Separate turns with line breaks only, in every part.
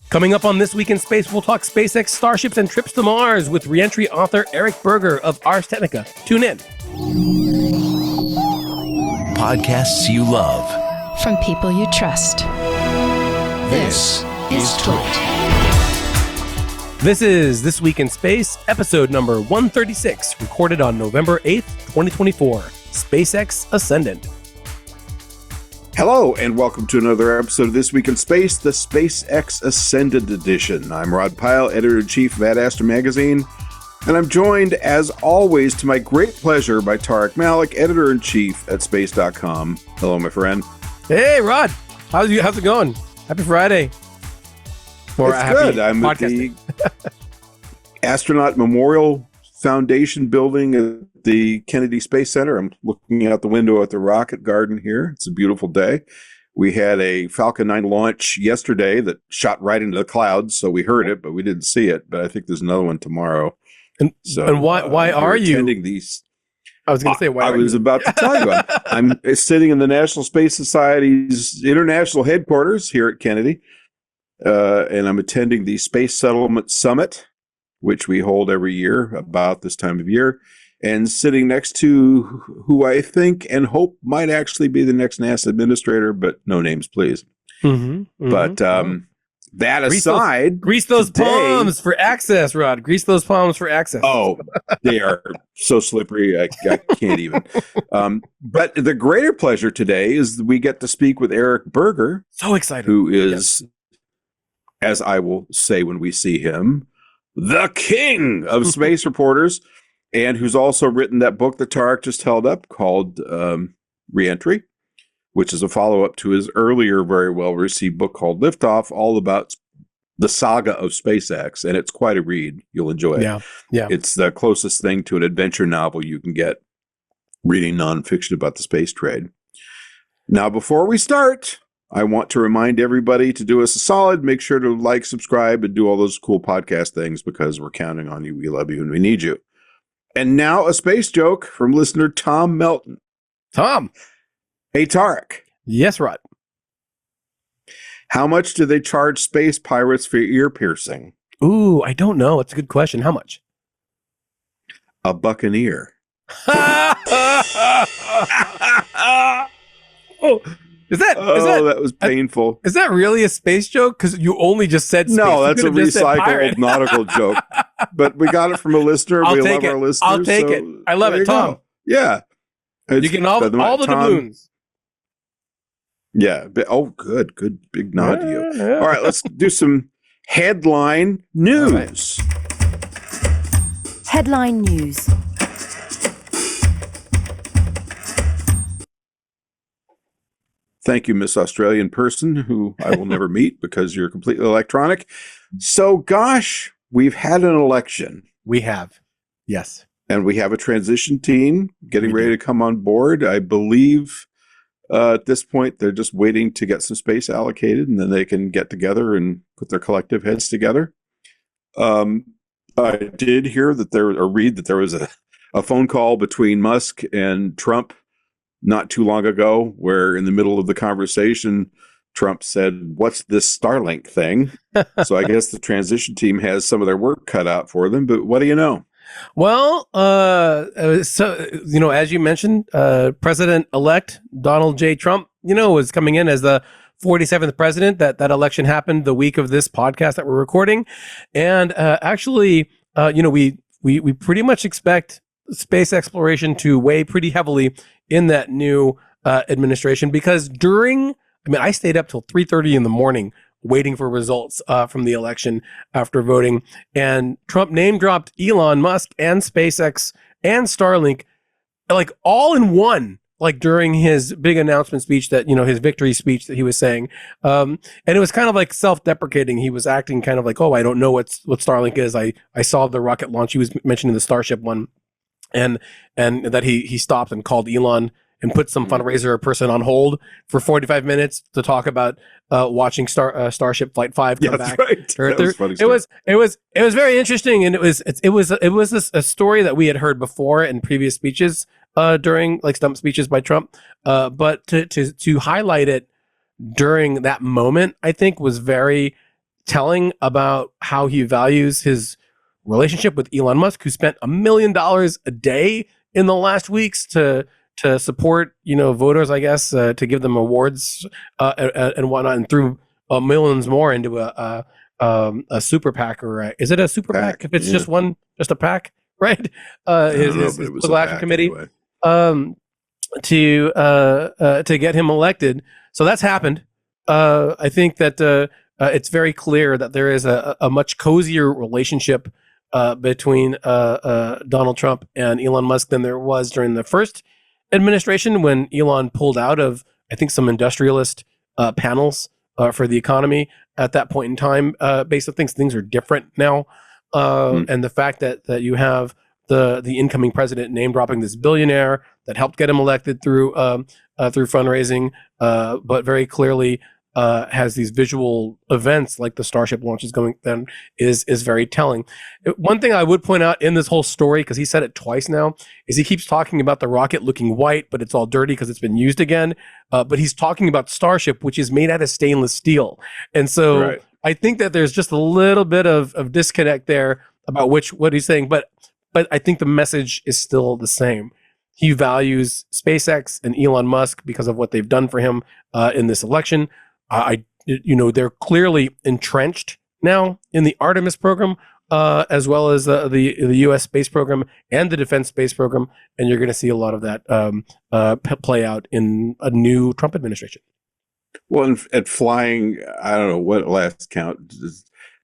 Coming up on This Week in Space, we'll talk SpaceX starships and trips to Mars with Reentry author Eric Berger of Ars Technica. Tune in.
Podcasts you love.
From people you trust.
This is Twit.
This is This Week in Space, episode number 136, recorded on November 8th, 2024. SpaceX Ascendant.
Hello, and welcome to another episode of This Week in Space, the SpaceX Ascendant edition. I'm Rod Pyle, editor-in-chief of Ad Astra Magazine, and I'm joined, as always, to my great pleasure, by Tarek Malik, editor-in-chief at space.com. Hello, my friend.
Hey, Rod. How's it going? Happy Friday. Or
it's good. I'm at the Astronaut Memorial Foundation building at the Kennedy Space Center. I'm looking out the window at the rocket garden here. It's a beautiful day. We had a Falcon 9 launch yesterday that shot right into the clouds, so we heard it, but we didn't see it. But I think there's another one tomorrow.
And why are you
attending these?
I was going to say, why
I was about to tell you. I'm sitting in the National Space Society's international headquarters here at Kennedy, and I'm attending the Space Settlement Summit, which we hold every year about this time of year, and sitting next to who I think and hope might actually be the next NASA administrator, but no names, please. But that aside,
grease those palms for access, Rod. Grease those palms for access.
Oh, they are so slippery. I can't even. But the greater pleasure today is that we get to speak with Eric Berger.
So excited.
Who is, as I will say when we see him, the king of space reporters, and who's also written that book that Tarek just held up called Reentry, which is a follow-up to his earlier very well-received book called Liftoff, all about the saga of SpaceX, and it's quite a read. You'll enjoy it.
Yeah.
It's the closest thing to an adventure novel you can get reading nonfiction about the space trade. Now, before we start, I want to remind everybody to do us a solid. Make sure to like, subscribe, and do all those cool podcast things because we're counting on you. We love you and we need you. And now a space joke from listener Tom Melton.
Tom.
Hey, Tarek.
Yes, Rod.
How much do they charge space pirates for ear piercing?
Ooh, I don't know. It's a good question. How much?
A buccaneer.
Oh. That
was painful.
Is that really a space joke? Because you only just said space.
No, that's a recycled nautical joke. But we got it from a listener. We love our listeners.
I'll take it. I love it, Tom.
Go. Yeah.
You can all the doubloons.
Yeah. Good. Big nod to you. Yeah. All right, let's do some headline news.
Headline news.
Thank you, Miss Australian person, who I will never meet because you're completely electronic. So, gosh, we've had an election.
We have. Yes.
And we have a transition team getting ready to come on board. I believe at this point, they're just waiting to get some space allocated, and then they can get together and put their collective heads together. I did hear that read that there was a phone call between Musk and Trump not too long ago, where in the middle of the conversation, Trump said, "What's this Starlink thing?" So I guess the transition team has some of their work cut out for them. But what do you know?
Well, as you mentioned, President-elect Donald J. Trump, was coming in as the 47th president. That election happened the week of this podcast that we're recording, and we pretty much expect space exploration to weigh pretty heavily in that new administration, because I stayed up till 3:30 in the morning waiting for results from the election after voting, and Trump name dropped Elon Musk and SpaceX and Starlink, like all in one, like during his big announcement speech that, his victory speech that he was saying. And it was kind of like self-deprecating. He was acting kind of like, oh, I don't know what Starlink is. I saw the rocket launch. He was mentioning the Starship one. And that he stopped and called Elon and put some fundraiser person on hold for 45 minutes to talk about watching Starship Flight 5 come back.
Right.
It was very interesting, and it was a story that we had heard before in previous speeches during like stump speeches by Trump, but to highlight it during that moment, I think was very telling about how he values his relationship with Elon Musk, who spent $1 million a day in the last weeks to support, voters, I guess, to give them awards and whatnot, and threw millions more into a super PAC, or is it a super PAC if it's just a PAC, right? His political action committee, anyway. To get him elected. So that's happened. I think that it's very clear that there is a much cozier relationship between Donald Trump and Elon Musk than there was during the first administration, when Elon pulled out of, I think, some industrialist panels for the economy at that point in time. Based on things are different now, and the fact that you have the incoming president name dropping this billionaire that helped get him elected through fundraising, but very clearly has these visual events like the Starship launches going, then is very telling. One thing I would point out in this whole story, because he said it twice now, is he keeps talking about the rocket looking white, but it's all dirty because it's been used again. But he's talking about Starship, which is made out of stainless steel. And so I think that there's just a little bit of disconnect there about what he's saying. But I think the message is still the same. He values SpaceX and Elon Musk because of what they've done for him in this election. They're clearly entrenched now in the Artemis program, as well as the U.S. space program and the defense space program, and you're going to see a lot of that play out in a new Trump administration.
Well, at flying, I don't know what last count,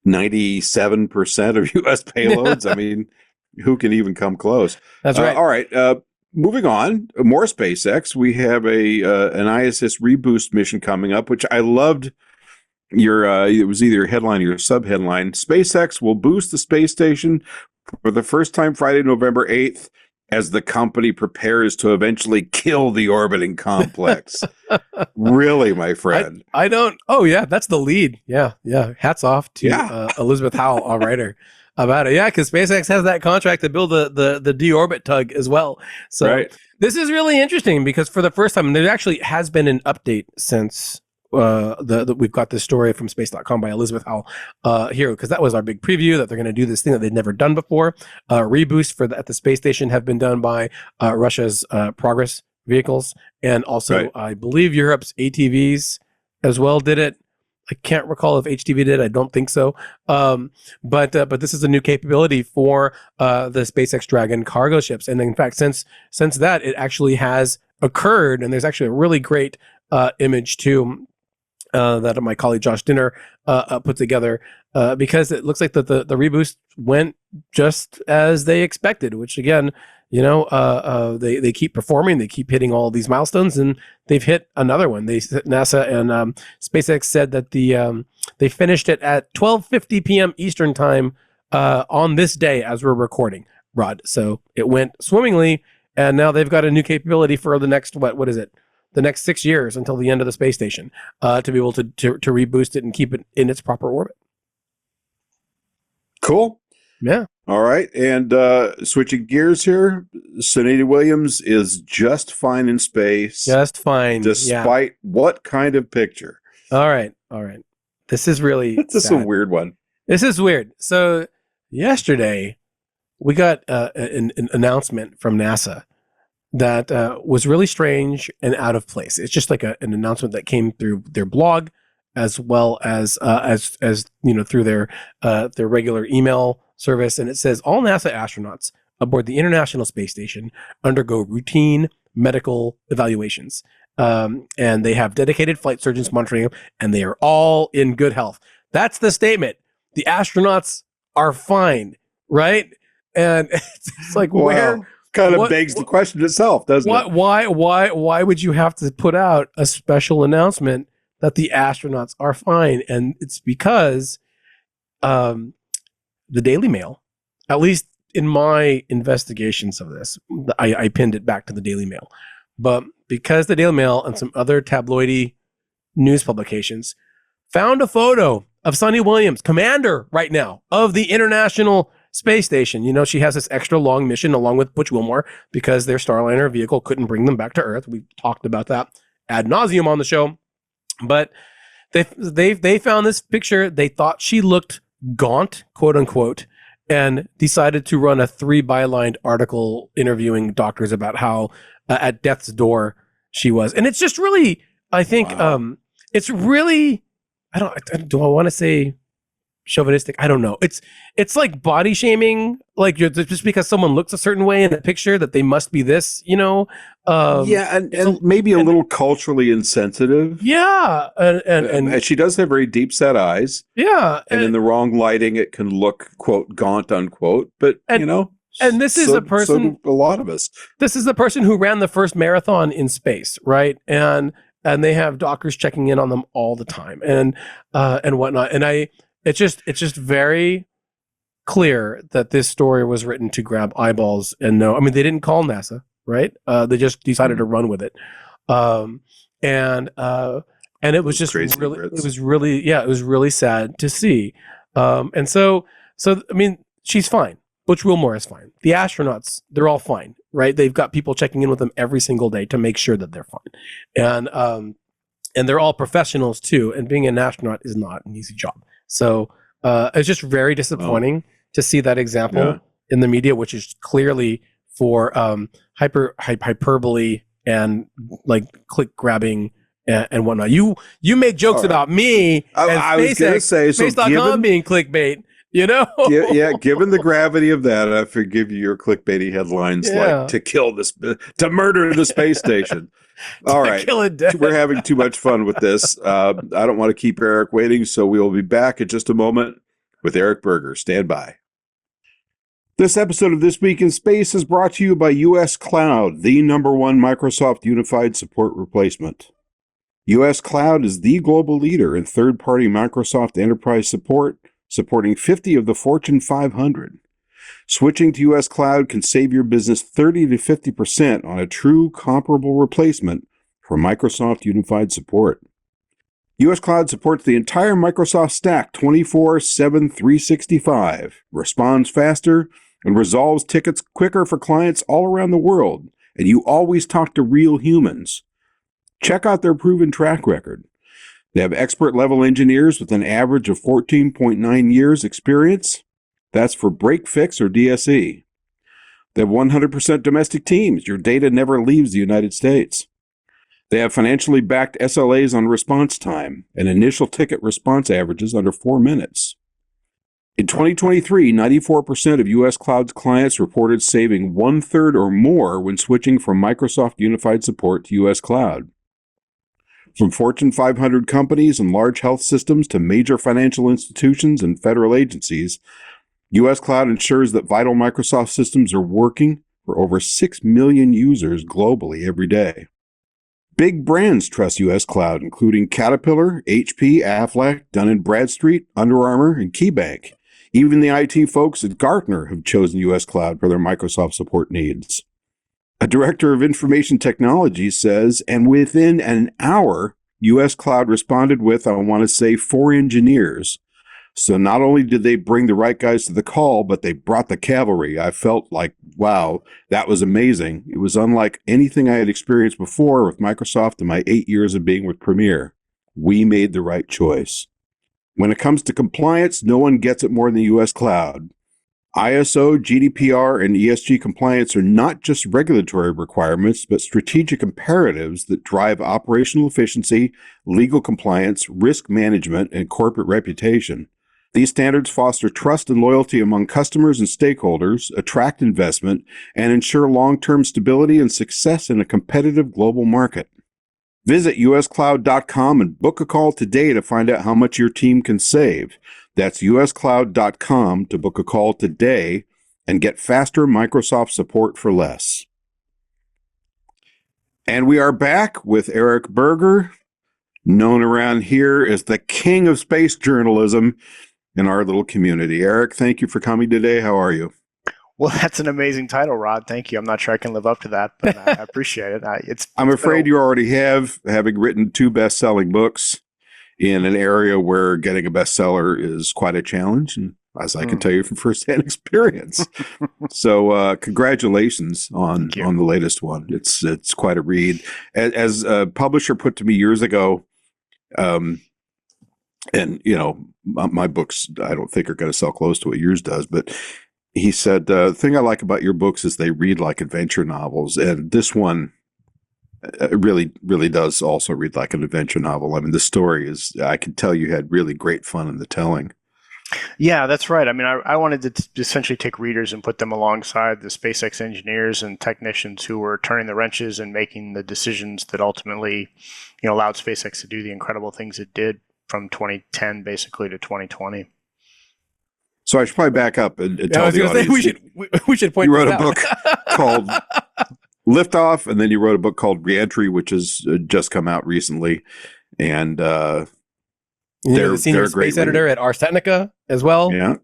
97% of U.S. payloads. I mean, who can even come close?
That's right.
All right. Moving on, more SpaceX. We have an ISS Reboost mission coming up, which I loved. It was either your headline or your subheadline. SpaceX will boost the space station for the first time Friday, November 8th, as the company prepares to eventually kill the orbiting complex. Really, my friend?
I don't. Oh yeah, that's the lead. Yeah. Hats off to Elizabeth Howell, our writer, about it. Yeah, because SpaceX has that contract to build the deorbit tug as well. So This is really interesting, because for the first time, there actually has been an update since we've got this story from space.com by Elizabeth Howell here, because that was our big preview that they're going to do this thing that they'd never done before. Reboost at the space station have been done by Russia's Progress vehicles, and also I believe Europe's ATVs as well did it. I can't recall if HTV did. I don't think so. But this is a new capability for the SpaceX Dragon cargo ships. And in fact, since that, it actually has occurred. And there's actually a really great image too that my colleague Josh Dinner put together, because it looks like that the Reboost went just as they expected, which again, they keep performing, they keep hitting all these milestones, and they've hit another one. NASA and SpaceX said that they finished it at 12:50 p.m. Eastern time on this day as we're recording, Rod. So it went swimmingly, and now they've got a new capability for the next what is it? The next 6 years until the end of the space station to be able to reboost it and keep it in its proper orbit.
Cool.
Yeah.
All right. And switching gears here, Sunita Williams is just fine in space.
Just fine.
Despite what kind of picture?
All right. This is really
This is a weird one.
This is weird. So yesterday we got an announcement from NASA that was really strange and out of place. It's just like an announcement that came through their blog, as well as through their regular email service, and it says all NASA astronauts aboard the International Space Station undergo routine medical evaluations, and they have dedicated flight surgeons monitoring them, and they are all in good health. That's the statement. The astronauts are fine, right? And it's like, where?
Kind of begs the question itself, doesn't it?
Why would you have to put out a special announcement that the astronauts are fine? And it's because the Daily Mail, at least in my investigations of this, I pinned it back to the Daily Mail, but because the Daily Mail and some other tabloidy news publications found a photo of Sunny Williams, commander right now of the International Space Station. She has this extra long mission along with Butch Wilmore because their Starliner vehicle couldn't bring them back to Earth. We've talked about that ad nauseum on the show, but They found this picture. They thought she looked gaunt, quote unquote, and decided to run a 3 bylined article interviewing doctors about how at death's door she was. And it's just really, I think, it's really, do I want to say chauvinistic? I don't know. It's like body shaming, like just because someone looks a certain way in a picture that they must be this,
and maybe a little culturally insensitive.
Yeah, and
she does have very deep set eyes.
Yeah,
and in the wrong lighting, it can look quote gaunt unquote. But
and this is a person.
So a lot of us.
This is the person who ran the first marathon in space, right? And they have doctors checking in on them all the time, and whatnot. And it's just very clear that this story was written to grab eyeballs. And they didn't call NASA, right? They just decided to run with it. And it was just
crazy,
really,
Ritz.
it was really sad to see. And so she's fine. Butch Wilmore is fine. The astronauts, they're all fine, right? They've got people checking in with them every single day to make sure that they're fine. And they're all professionals too. And being an astronaut is not an easy job. So it's just very disappointing to see that example in the media, which is clearly for hyperbole and like click grabbing and whatnot. You make jokes about me and
I was going to say, so
Space.com being clickbait.
Given the gravity of that, I forgive you your clickbaity headlines like to murder the space station. All right.
Kill it dead.
We're having too much fun with this. I don't want to keep Eric waiting, so we will be back in just a moment with Eric Berger. Stand by. This episode of This Week in Space is brought to you by US Cloud, the #1 Microsoft Unified Support Replacement. US Cloud is the global leader in third-party Microsoft enterprise support, supporting 50 of the Fortune 500. Switching to US Cloud can save your business 30 to 50% on a true comparable replacement for Microsoft Unified Support. US Cloud supports the entire Microsoft stack 24/7, 365, responds faster, and resolves tickets quicker for clients all around the world, and you always talk to real humans. Check out their proven track record. They have expert-level engineers with an average of 14.9 years experience. That's for break, fix, or DSE. They have 100% domestic teams. Your data never leaves the United States. They have financially backed SLAs on response time and initial ticket response averages under 4 minutes. In 2023, 94% of U.S. Cloud's clients reported saving 1/3 or more when switching from Microsoft Unified Support to U.S. Cloud. From Fortune 500 companies and large health systems to major financial institutions and federal agencies, U.S. Cloud ensures that vital Microsoft systems are working for over 6 million users globally every day. Big brands trust U.S. Cloud, including Caterpillar, HP, Aflac, Dun & Bradstreet, Under Armour, and KeyBank. Even the IT folks at Gartner have chosen U.S. Cloud for their Microsoft support needs. A director of information technology says, and within an hour, U.S. Cloud responded with, I want to say, 4 engineers. So not only did they bring the right guys to the call, but they brought the cavalry. I felt like, wow, that was amazing. It was unlike anything I had experienced before with Microsoft in my 8 years of being with Premier. We made the right choice. When it comes to compliance, no one gets it more than the U.S. Cloud. ISO, GDPR, and ESG compliance are not just regulatory requirements, but strategic imperatives that drive operational efficiency, legal compliance, risk management, and corporate reputation. These standards foster trust and loyalty among customers and stakeholders, attract investment, and ensure long-term stability and success in a competitive global market. Visit uscloud.com and book a call today to find out how much your team can save. That's uscloud.com to book a call today and get faster Microsoft support for less. And we are back with Eric Berger, known around here as the king of space journalism in our little community. Eric, thank you for coming today. How are you?
Well, that's an amazing title, Rod. Thank you. I'm not sure I can live up to that, but I appreciate it.
I'm afraid you already have, having written 2 best-selling books in an area where getting a bestseller is quite a challenge, and as I can tell you from firsthand experience. So congratulations on the latest one. It's quite a read. As a publisher put to me years ago, and my books I don't think are going to sell close to what yours does, but he said the thing I like about your books is they read like adventure novels, and this one really does also read like an adventure novel. I mean, the story is, I can tell you had really great fun in the telling.
Yeah, that's right. I mean, I wanted to essentially take readers and put them alongside the SpaceX engineers and technicians who were turning the wrenches and making the decisions that ultimately, allowed SpaceX to do the incredible things it did from 2010 basically to 2020.
So I should probably back up and tell the audience.
We should point.
You wrote a book called Liftoff, and then you wrote a book called Reentry, which has just come out recently, and
You're the senior space editor at Ars Technica as well.
Yeah.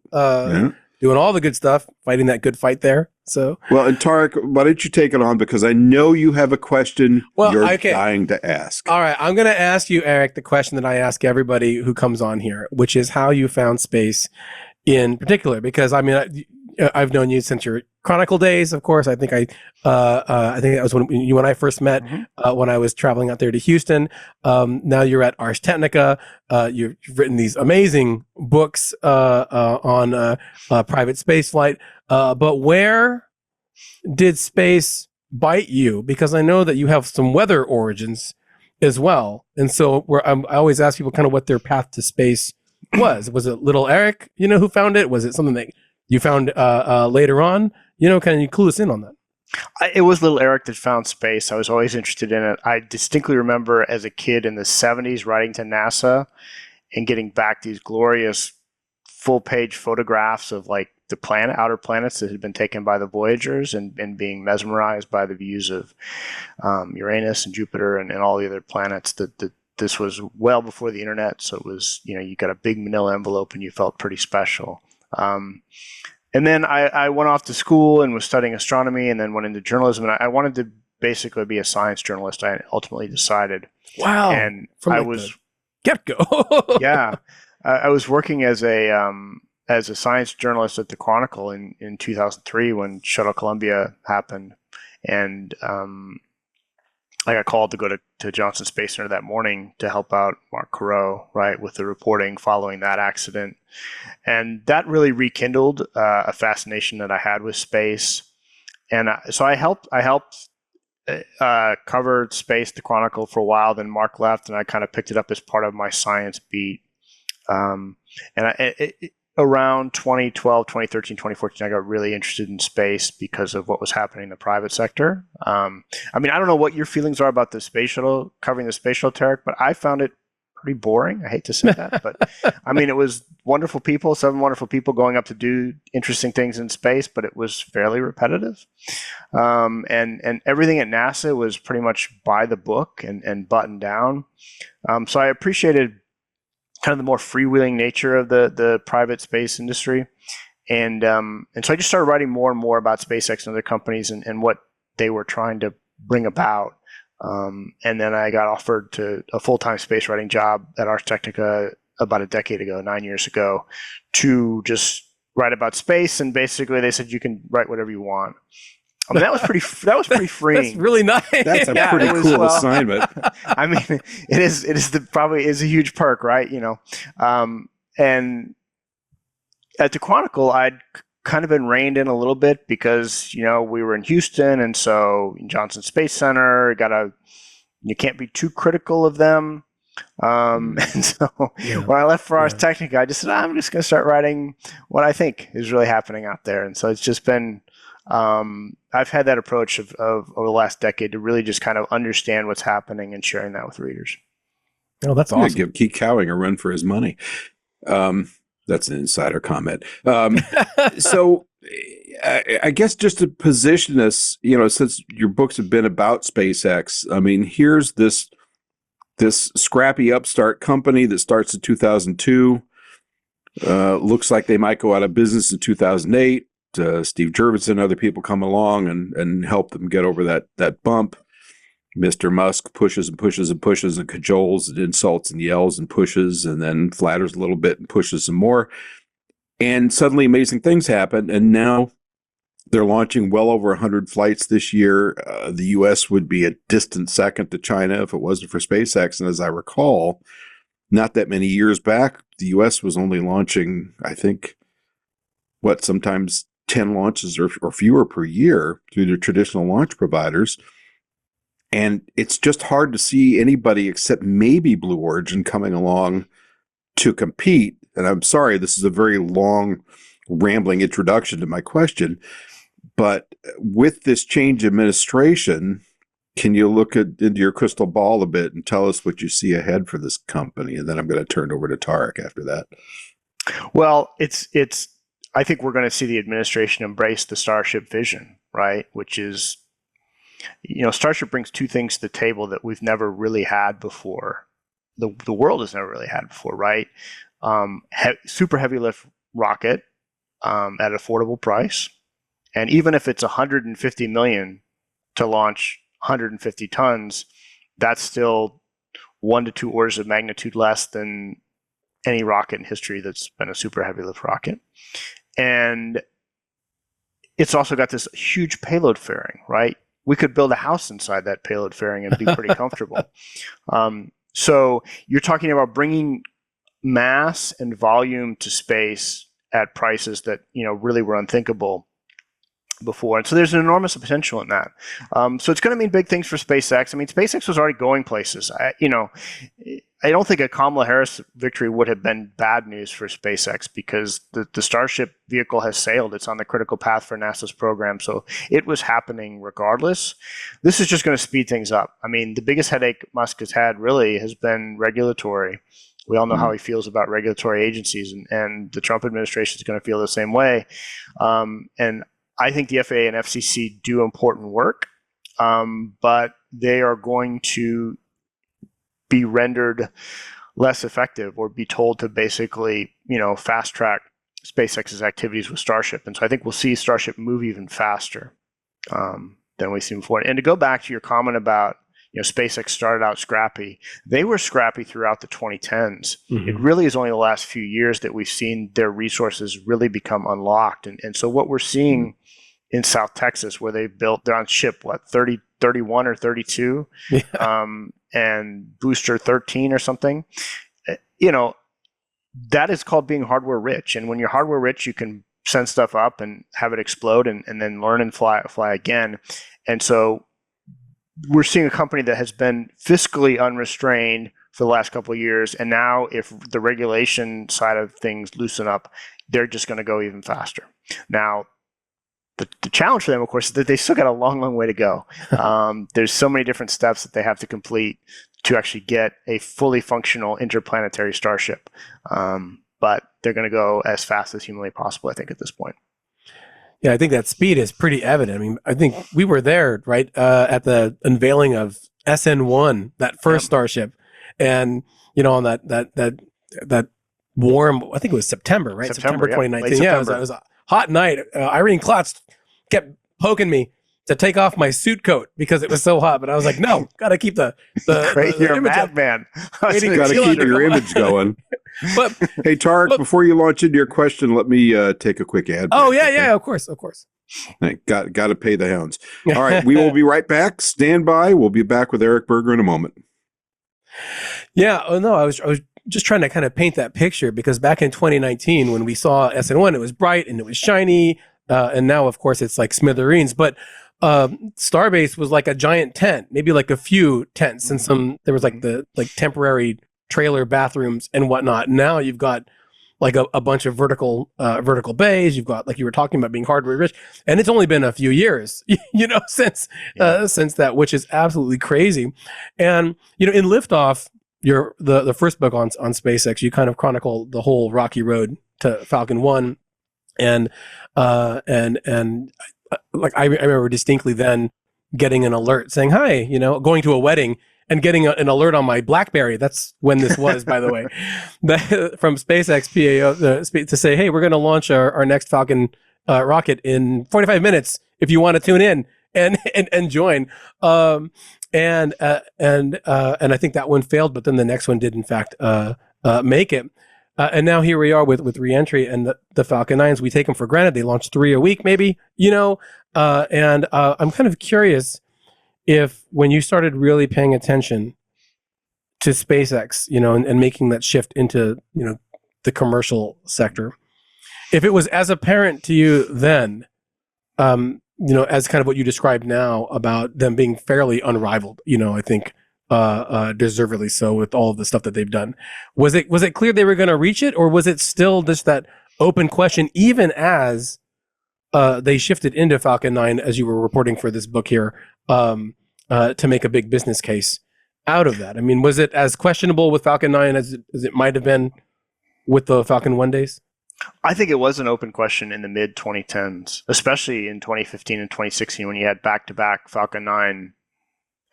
Doing all the good stuff, fighting that good fight there. So,
well, and Tarek, why don't you take it on? Because I know you have a question you're dying to ask.
All right. I'm going to ask you, Eric, the question that I ask everybody who comes on here, which is how you found space in particular. Because, I mean, I've known you since your Chronicle days, of course. I think I think that was when you and I first met, when I was traveling out there to Houston. Now you're at Ars Technica. You've written these amazing books on private space flight. But where did space bite you? Because I know that you have some weather origins as well. And so I always ask people kind of what their path to space was. Was it little Eric, who found it? Was it something that you found later on? Can you clue us in on that?
It was little Eric that found space. I was always interested in it. I distinctly remember as a kid in the 70s writing to NASA and getting back these glorious full-page photographs of like the outer planets that had been taken by the Voyagers, and being mesmerized by the views of Uranus and Jupiter and all the other planets. That this was well before the internet, so it was, you got a big manila envelope and you felt pretty special. And then I went off to school and was studying astronomy, and then went into journalism. And I wanted to basically be a science journalist. I ultimately decided.
Wow!
And
I was get-go.
Yeah, I was working as a science journalist at the Chronicle in 2003 when Shuttle Columbia happened, and I got called to go to Johnson Space Center that morning to help out Mark Carreau, right, with the reporting following that accident. And that really rekindled a fascination that I had with space. And so I helped cover space, the Chronicle, for a while. Then Mark left, and I kind of picked it up as part of my science beat. Around 2012, 2013, 2014, I got really interested in space because of what was happening in the private sector. I mean, I don't know what your feelings are about the space shuttle, covering the space shuttle, Tarek, but I found it pretty boring. I hate to say that, but I mean, it was wonderful people, 7 wonderful people going up to do interesting things in space, but it was fairly repetitive. And everything at NASA was pretty much by the book and buttoned down. So I appreciated kind of the more freewheeling nature of the private space industry. And so I just started writing more and more about SpaceX and other companies and what they were trying to bring about. And then I got offered to a full-time space writing job at Ars Technica about a decade ago, 9 years ago, to just write about space. And basically they said, you can write whatever you want. I mean, that was pretty freeing.
That's really nice.
That's a pretty cool assignment.
I mean, it is probably a huge perk, right? And at the Chronicle, I'd kind of been reined in a little bit because, we were in Houston, and so in Johnson Space Center, you can't be too critical of them. And so when I left for Ars Technica, I just said, I'm just going to start writing what I think is really happening out there. And so it's just been, I've had that approach of over the last decade to really just kind of understand what's happening and sharing that with readers.
Oh, that's awesome.
Give Keith Cowing a run for his money. That's an insider comment. So I guess just to position us, since your books have been about SpaceX, I mean, here's this scrappy upstart company that starts in 2002. Looks like they might go out of business in 2008. Steve Jurvetson and other people come along and help them get over that bump. Mr. Musk pushes and pushes and pushes and cajoles and insults and yells and pushes and then flatters a little bit and pushes some more. And suddenly amazing things happen. And now they're launching well over 100 flights this year. The U.S. would be a distant second to China if it wasn't for SpaceX. And as I recall, not that many years back, the U.S. was only launching, I think, sometimes 10 launches or fewer per year through the traditional launch providers. And it's just hard to see anybody except maybe Blue Origin coming along to compete. And I'm sorry, this is a very long, rambling introduction to my question. But with this change administration, can you look into your crystal ball a bit and tell us what you see ahead for this company? And then I'm going to turn over to Tarek after that.
Well, I think we're going to see the administration embrace the Starship vision, right? Which is, Starship brings two things to the table that we've never really had before. The world has never really had before, right? Super heavy lift rocket at an affordable price. And even if it's $150 million to launch 150 tons, that's still 1 to 2 orders of magnitude less than any rocket in history that's been a super heavy lift rocket. And it's also got this huge payload fairing, right? We could build a house inside that payload fairing and be pretty comfortable. So you're talking about bringing mass and volume to space at prices that really were unthinkable before. And so there's an enormous potential in that. So it's going to mean big things for SpaceX. I mean, SpaceX was already going places. I don't think a Kamala Harris victory would have been bad news for SpaceX because the Starship vehicle has sailed. It's on the critical path for NASA's program. So it was happening regardless. This is just going to speed things up. I mean, the biggest headache Musk has had really has been regulatory. We all know how he feels about regulatory agencies, and the Trump administration is going to feel the same way. And I think the FAA and FCC do important work, but they are going to be rendered less effective or be told to basically, fast track SpaceX's activities with Starship. And so I think we'll see Starship move even faster than we've seen before. And to go back to your comment about, SpaceX started out scrappy. They were scrappy throughout the 2010s. Mm-hmm. It really is only the last few years that we've seen their resources really become unlocked. And so what we're seeing in South Texas, where they're on ship, 31 or 32, and booster 13 or something, that is called being hardware rich. And when you're hardware rich, you can send stuff up and have it explode and then learn and fly again. And so we're seeing a company that has been fiscally unrestrained for the last couple of years. And now if the regulation side of things loosen up, they're just going to go even faster. Now, the challenge for them, of course, is that they still got a long, long way to go. There's so many different steps that they have to complete to actually get a fully functional interplanetary Starship. But they're going to go as fast as humanly possible, I think, at this point.
Yeah, I think that speed is pretty evident. I mean, I think we were there, right, at the unveiling of SN1, that first Starship. And, on that warm, I think it was September, right? September 2019. Yeah, it was a hot night. Irene Klotz kept poking me to take off my suit coat because it was so hot, but I was like, no, got to keep the
you're a madman.
Got to keep your image going.
But
hey, Tarek, before you launch into your question, let me take a quick ad break.
Oh yeah, of course.
Got to pay the hounds. All right, we will be right back. Stand by. We'll be back with Eric Berger in a moment.
Yeah. Oh no, I was just trying to kind of paint that picture because back in 2019 when we saw SN1, it was bright and it was shiny, and now of course it's like smithereens. But Starbase was like a giant tent, maybe like a few tents, and there was like the temporary trailer bathrooms and whatnot. Now you've got like a bunch of vertical bays. You've got, like you were talking about, being hardware rich, and it's only been a few years, since that, which is absolutely crazy. And in Liftoff, the first book on SpaceX, you kind of chronicle the whole rocky road to Falcon 1, and like I remember distinctly then getting an alert saying, "Hi," going to a wedding and getting an alert on my BlackBerry. That's when this was, by the way, from SpaceX PAO to say, "Hey, we're going to launch our next Falcon rocket in 45 minutes. If you want to tune in and join." And I think that one failed, but then the next one did in fact make it. And now here we are with Reentry and the Falcon 9s. We take them for granted. They launch 3 a week, maybe, and I'm kind of curious if when you started really paying attention to SpaceX, and making that shift into, the commercial sector. If it was as apparent to you then, as kind of what you described now about them being fairly unrivaled, I think deservedly so with all of the stuff that they've done, was it clear they were going to reach it, or was it still just that open question, even as they shifted into Falcon 9, as you were reporting for this book here, to make a big business case out of that? I mean, was it as questionable with Falcon 9 as it might have been with the Falcon 1 days?
I think it was an open question in the mid 2010s, especially in 2015 and 2016 when you had back-to-back Falcon 9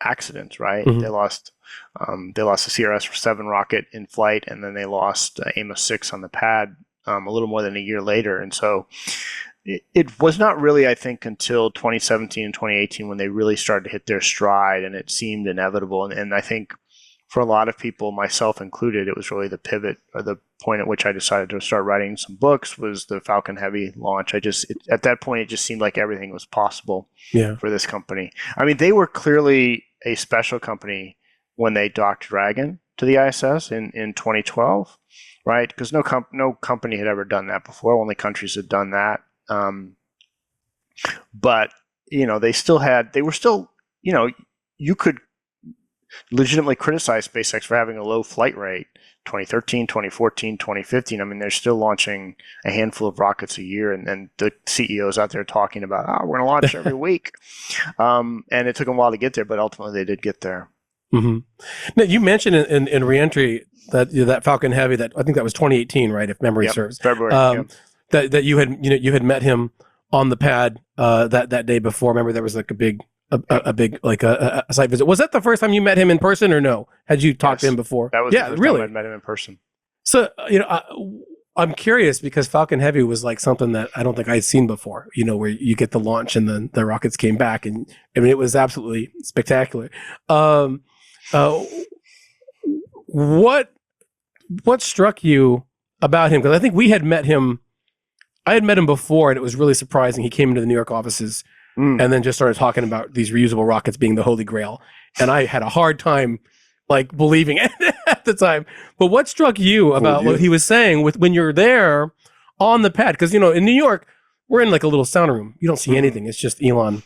accidents. Right? Mm-hmm. They lost the CRS-7 rocket in flight, and then they lost Amos 6 on the pad a little more than a year later. And so it was not really, I think, until 2017 and 2018 when they really started to hit their stride, and it seemed inevitable. And I think for a lot of people, myself included, it was really the pivot, or the point at which I decided to start writing some books, was the Falcon Heavy launch. At that point, it just seemed like everything was possible for this company. I mean, they were clearly a special company when they docked Dragon to the ISS in 2012, right? Because no company had ever done that before. Only countries had done that. But they were still, you could legitimately criticize SpaceX for having a low flight rate. 2013, 2014, 2015. I mean, they're still launching a handful of rockets a year, and the CEOs out there talking about, we're going to launch every week. And it took them a while to get there, but ultimately they did get there.
Mm-hmm. Now, you mentioned in Reentry that Falcon Heavy, that I think that was 2018, right? If memory serves.
February.
That you had met him on the pad that day before. Remember, there was like a big site visit. Was that the first time you met him in person, or no? Had you talked to him before?
That was the first time I met him in person.
So I'm curious, because Falcon Heavy was like something that I don't think I'd seen before. Where you get the launch and then the rockets came back, and I mean, it was absolutely spectacular. What struck you about him? Because I think we had met him. I had met him before, and it was really surprising. He came into the New York offices and then just started talking about these reusable rockets being the holy grail. And I had a hard time believing it at the time. But what struck you about what he was saying when you're there on the pad? Because, in New York, we're in like a little sound room. You don't see anything. It's just Elon,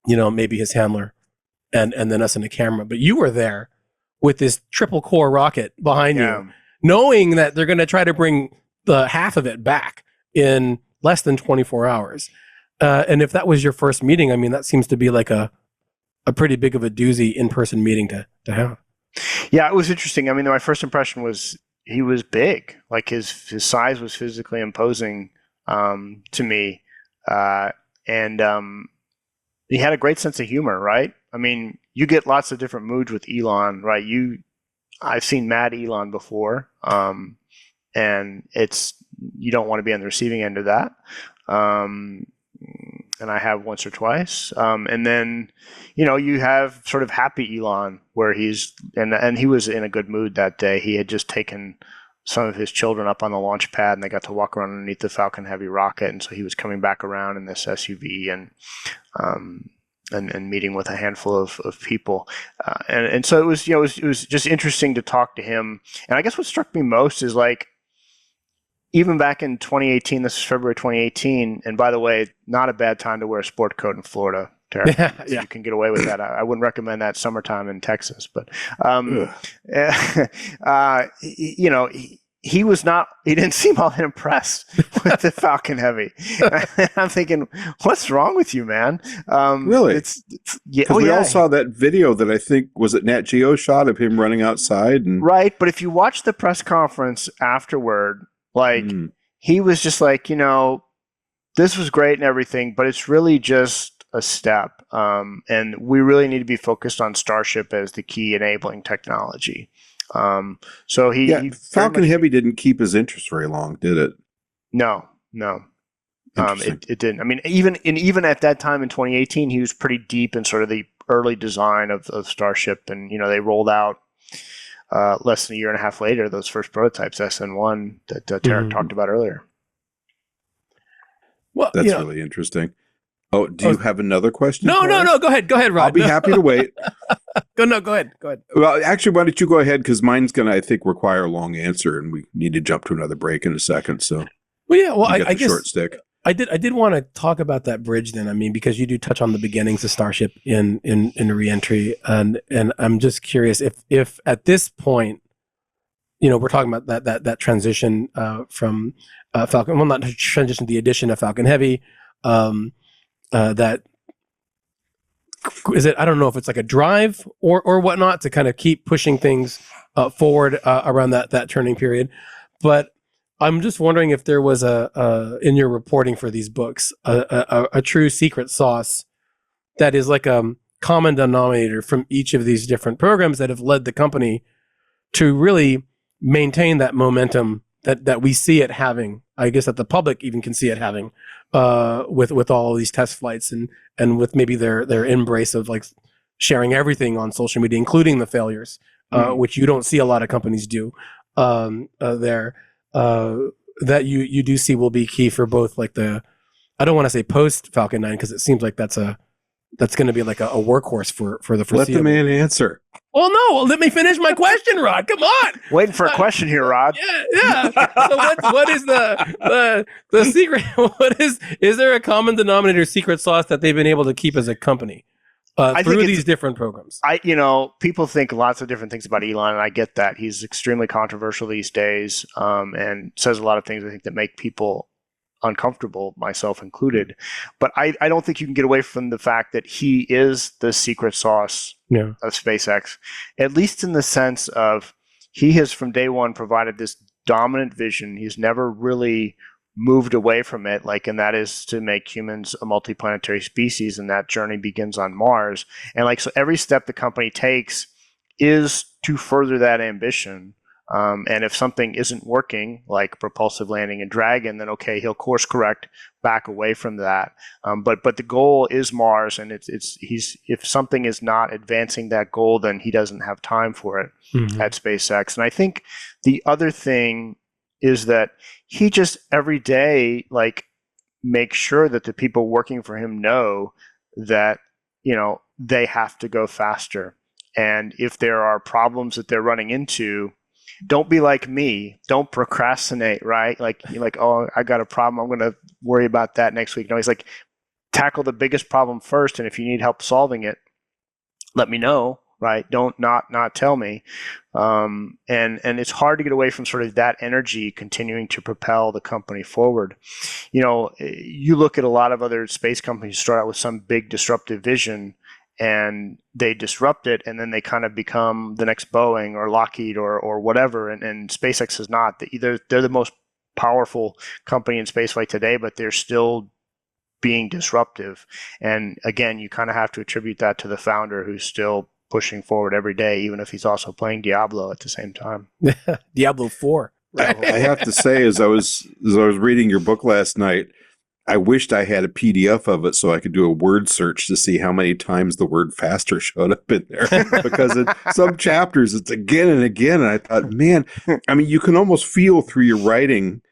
maybe his handler, and then us in the camera. But you were there with this triple core rocket behind you, knowing that they're going to try to bring the half of it back in less than 24 hours. And if that was your first meeting, I mean, that seems to be like a pretty big of a doozy in-person meeting to have.
Yeah, it was interesting. I mean, my first impression was he was big. Like his size was physically imposing to me. And he had a great sense of humor, right? I mean, you get lots of different moods with Elon, right? I've seen mad Elon before, and you don't want to be on the receiving end of that. And I have once or twice. And then, you have sort of happy Elon, where and he was in a good mood that day. He had just taken some of his children up on the launch pad, and they got to walk around underneath the Falcon Heavy rocket. And so he was coming back around in this SUV and meeting with a handful of people. And so it was just interesting to talk to him. And I guess what struck me most is even back in 2018, this is February 2018, and by the way, not a bad time to wear a sport coat in Florida, Terry. You can get away with that. I wouldn't recommend that summertime in Texas, but he didn't seem all that impressed with the Falcon Heavy. I'm thinking, what's wrong with you, man?
Really? We all saw that video that I think was it Nat Geo shot of him running outside,
right. But if you watch the press conference afterward, he was just like, this was great and everything, but it's really just a step. And we really need to be focused on Starship as the key enabling technology. So he
Falcon Heavy didn't keep his interest very long, did it?
No. It didn't. I mean, even at that time in 2018, he was pretty deep in sort of the early design of Starship, and they rolled out less than a year and a half later those first prototypes, SN1, that Tarek talked about earlier.
Well,
that's really interesting. Oh, do you have another question?
No. Go ahead, Rod.
I'll be happy to wait.
Go ahead.
Well, actually, why don't you go ahead? Because mine's going to, I think, require a long answer, and we need to jump to another break in a second. So,
well, yeah. Well, I guess
short stick.
I did want to talk about that bridge. Then, I mean, because you do touch on the beginnings of Starship in Reentry, and I'm just curious if at this point, we're talking about that transition from Falcon. Well, not transition, the addition of Falcon Heavy. That is it. I don't know if it's like a drive or whatnot to kind of keep pushing things forward around that turning period. But I'm just wondering if there was in your reporting for these books a true secret sauce that is like a common denominator from each of these different programs that have led the company to really maintain that momentum that we see it having. I guess that the public even can see it having with all of these test flights and with maybe their embrace of like sharing everything on social media, including the failures, which you don't see a lot of companies do there. That you do see will be key for both like I don't want to say post Falcon 9 because it seems like that's going to be like a workwork's for the foreseeable.
Let the man answer.
Well, no, let me finish my question, Rod. Come on.
Waiting for a question here, Rod.
Yeah. So what is the secret? Is there a common denominator secret sauce that they've been able to keep as a company through these different programs?
People think lots of different things about Elon, and I get that. He's extremely controversial these days, and says a lot of things I think that make people uncomfortable, myself included. But I don't think you can get away from the fact that he is the secret sauce of SpaceX, at least in the sense of he has from day one provided this dominant vision. He's never really moved away from it, and that is to make humans a multiplanetary species, and that journey begins on Mars. And so every step the company takes is to further that ambition. And if something isn't working, like propulsive landing and Dragon, then okay, he'll course correct back away from that. But the goal is Mars, and if something is not advancing that goal, then he doesn't have time for it at SpaceX. And I think the other thing is that he just every day makes sure that the people working for him know that they have to go faster. And if there are problems that they're running into, don't be like me. Don't procrastinate, right? You're like, oh, I got a problem. I'm going to worry about that next week. No, he's like, tackle the biggest problem first. And if you need help solving it, let me know, right? Don't not tell me. And it's hard to get away from sort of that energy continuing to propel the company forward. You look at a lot of other space companies who start out with some big disruptive vision, and they disrupt it, and then they kind of become the next Boeing or Lockheed or whatever. And SpaceX is not. They're the most powerful company in spaceflight today, but they're still being disruptive. And again, you kind of have to attribute that to the founder, who's still pushing forward every day, even if he's also playing Diablo at the same time.
Diablo 4.
I have to say, as I was reading your book last night, I wished I had a PDF of it so I could do a word search to see how many times the word faster showed up in there. Because in some chapters, it's again and again. And I thought, man, I mean, you can almost feel through your writing,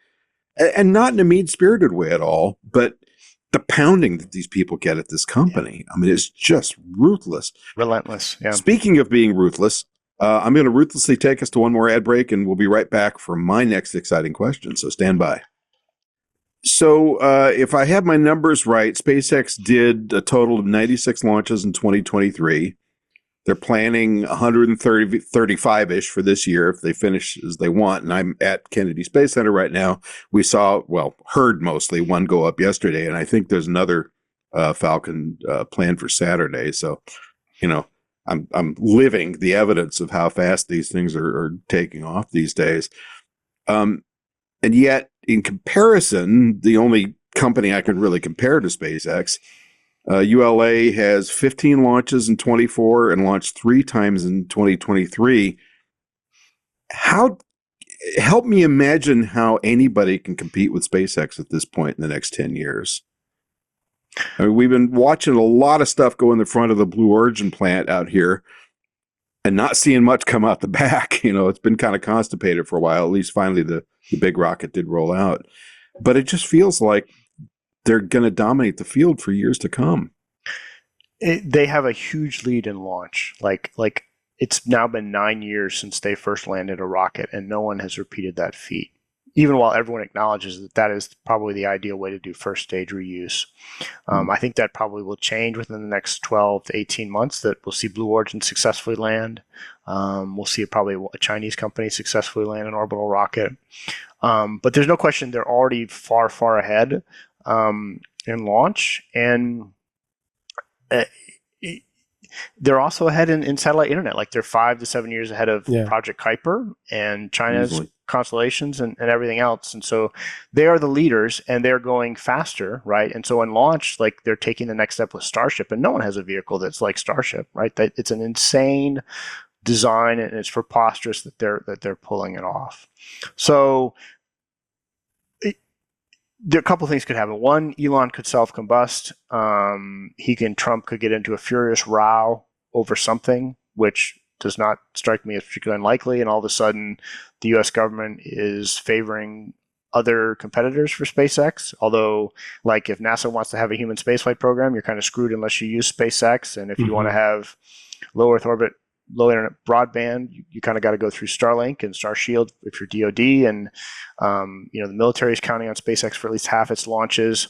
and not in a mean-spirited way at all, but the pounding that these people get at this company. I mean, it's just ruthless.
Relentless, yeah.
Speaking of being ruthless, I'm going to ruthlessly take us to one more ad break, and we'll be right back for my next exciting question. So stand by. So if I have my numbers right, SpaceX did a total of 96 launches in 2023. They're planning 135-ish for this year if they finish as they want. And I'm at Kennedy Space Center right now. We heard mostly one go up yesterday, and I think there's another Falcon planned for Saturday. So, I'm living the evidence of how fast these things are taking off these days. And yet, in comparison, the only company I can really compare to SpaceX, ULA has 15 launches in 24 and launched 3 times in 2023. Help me imagine how anybody can compete with SpaceX at this point in the next 10 years. I mean, we've been watching a lot of stuff go in the front of the Blue Origin plant out here and not seeing much come out the back. It's been kind of constipated for a while. At least finally the big rocket did roll out. But it just feels like they're going to dominate the field for years to come.
They have a huge lead in launch. Like it's now been 9 years since they first landed a rocket, and no one has repeated that feat, even while everyone acknowledges that that is probably the ideal way to do first stage reuse. I think that probably will change within the next 12 to 18 months, that we'll see Blue Origin successfully land. We'll see probably a Chinese company successfully land an orbital rocket. But there's no question they're already far, far ahead in launch. And they're also ahead in satellite internet. Like they're 5 to 7 years ahead of Project Kuiper and China's
Easily.
constellations and everything else. And so they are the leaders, and they're going faster, right? And so in launch, like they're taking the next step with Starship, and no one has a vehicle that's like Starship, right? It's an insane design, and it's preposterous that they're pulling it off. So there are a couple of things could happen. One, Elon could self-combust. Trump could get into a furious row over something, which does not strike me as particularly unlikely. And all of a sudden, the U.S. government is favoring other competitors for SpaceX. Although, like, if NASA wants to have a human spaceflight program, you're kind of screwed unless you use SpaceX. And if you want to have low Earth orbit, low internet broadband, you kind of got to go through Starlink and Starshield if you're DoD, and the military is counting on SpaceX for at least half its launches,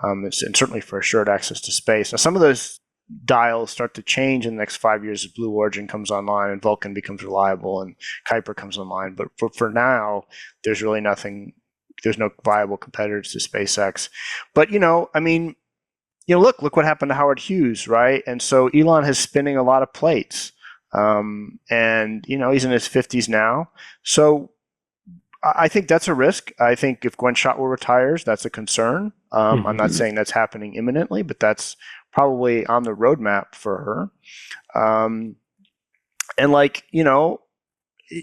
and certainly for assured access to space. Now, some of those dials start to change in the next 5 years as Blue Origin comes online and Vulcan becomes reliable and Kuiper comes online. But for now, there's really nothing. There's no viable competitors to SpaceX. But look what happened to Howard Hughes, right? And so Elon is spinning a lot of plates. And he's in his 50s now. So I think that's a risk. I think if Gwen Shotwell retires, that's a concern. I'm not saying that's happening imminently, but that's probably on the roadmap for her.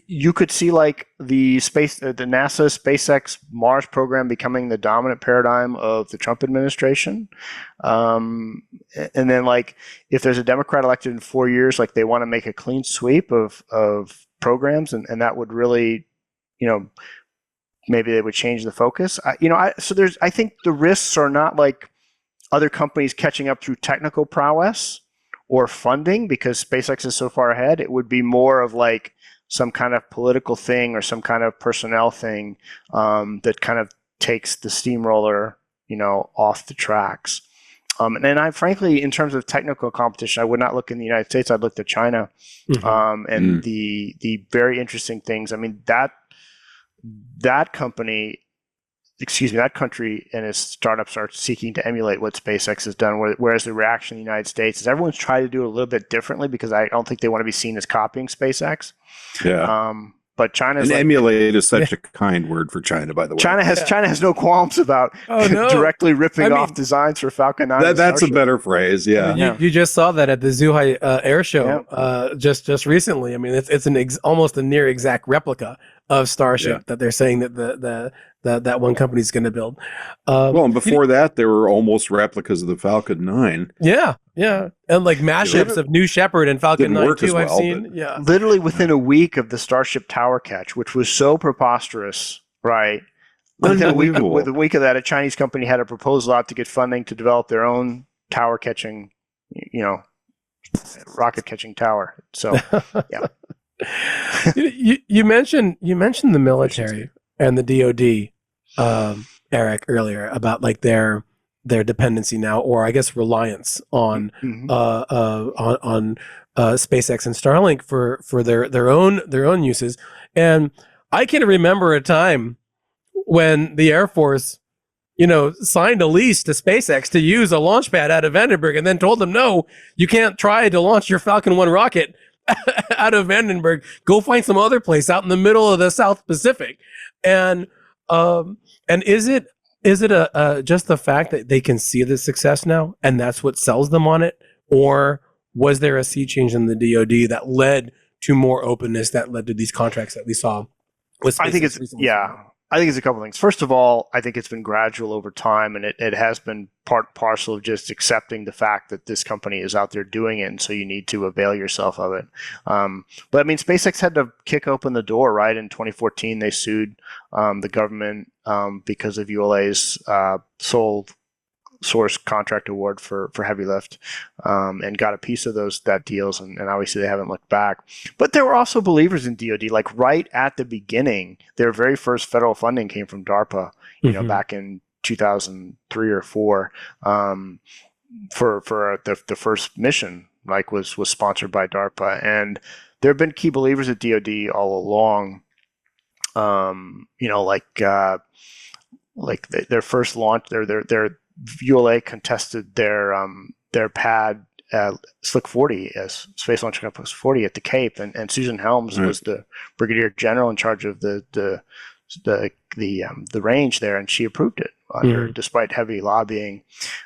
You could see like the NASA SpaceX Mars program becoming the dominant paradigm of the Trump administration. And then like if there's a Democrat elected in 4 years, like they want to make a clean sweep of programs, and that would really, maybe they would change the focus. I think the risks are not like other companies catching up through technical prowess or funding because SpaceX is so far ahead. It would be more of like some kind of political thing or some kind of personnel thing that kind of takes the steamroller, off the tracks. And I frankly, in terms of technical competition, I would not look in the United States. I'd look to China. And the very interesting things. I mean, that country and its startups are seeking to emulate what SpaceX has done, whereas the reaction in the United States is everyone's trying to do it a little bit differently because I don't think they want to be seen as copying SpaceX.
Yeah.
But China's
emulate is such a kind word for China, by the way.
China has no qualms about directly ripping off designs for Falcon 9.
That's a better phrase. Yeah.
You just saw that at the Zhuhai Air Show just recently. I mean, it's almost a near exact replica of Starship that they're saying that that one company's going to build.
And before that, there were almost replicas of the Falcon 9.
Yeah, and like mashups of New Shepard and Falcon 9 too. I've seen.
Literally within a week of the Starship Tower catch, which was so preposterous, right?
Unbelievable.
With a week of that, a Chinese company had a proposal out to get funding to develop their own tower catching, rocket catching tower. So, yeah.
You mentioned the military and the DoD, Eric, earlier about like their dependency now, or I guess reliance on SpaceX and Starlink for their own uses. And I can remember a time when the Air Force, signed a lease to SpaceX to use a launch pad out of Vandenberg, and then told them, no, you can't try to launch your Falcon 1 rocket out of Vandenberg. Go find some other place out in the middle of the South Pacific. And is it just the fact that they can see the success now and that's what sells them on it? Or was there a sea change in the DoD that led to more openness, that led to these contracts that we saw with SpaceX?
I think it's a couple things. First of all, I think it's been gradual over time, and it has been part and parcel of just accepting the fact that this company is out there doing it, and so you need to avail yourself of it. But I mean, SpaceX had to kick open the door, right? In 2014, they sued the government because of ULA's sole source contract award for heavy lift, and got a piece of that deals, and obviously they haven't looked back. But there were also believers in DoD. Like right at the beginning, their very first federal funding came from DARPA, back in 2003 or 4, for the first mission, like was sponsored by DARPA. And there have been key believers at DoD all along. Like their first launch, their ULA contested their pad Slick 40 as Space Launch Complex 40 at the Cape, and Susan Helms was the brigadier general in charge of the range there, and she approved it despite heavy lobbying.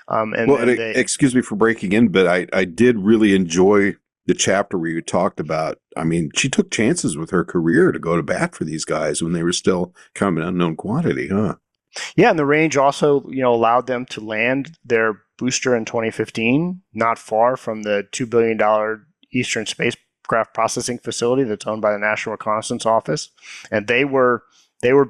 Excuse me for breaking in, but I did really enjoy the chapter where you talked about, I mean, she took chances with her career to go to bat for these guys when they were still kind of an unknown quantity, huh?
Yeah, and the range also, allowed them to land their booster in 2015, not far from the $2 billion Eastern Spacecraft Processing Facility that's owned by the National Reconnaissance Office. And they were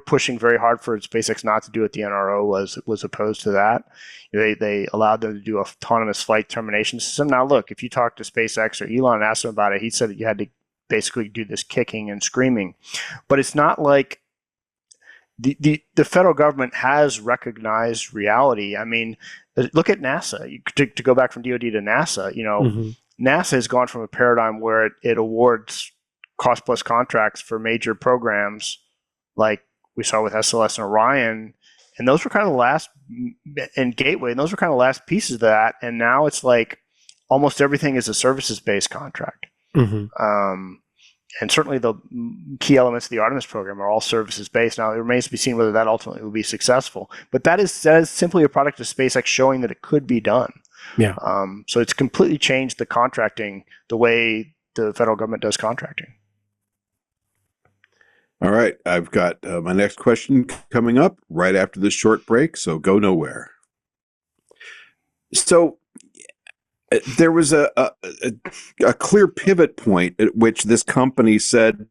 pushing very hard for SpaceX not to do it. The NRO was opposed to that. They allowed them to do autonomous flight termination system. Now, look, if you talk to SpaceX or Elon and asked him about it, he said that you had to basically do this kicking and screaming. But it's not like the federal government has recognized reality. I mean, look at NASA. To go back from DoD to NASA, NASA has gone from a paradigm where it awards cost plus contracts for major programs like we saw with SLS and Orion, and those were kind of the last, and Gateway, and those were kind of the last pieces of that. And now it's like almost everything is a services-based contract. And certainly the key elements of the Artemis program are all services-based. Now, it remains to be seen whether that ultimately will be successful. But that is simply a product of SpaceX showing that it could be done.
Yeah.
So it's completely changed the contracting, the way the federal government does contracting.
All right. I've got my next question coming up right after this short break, so go nowhere. So there was a clear pivot point at which this company said,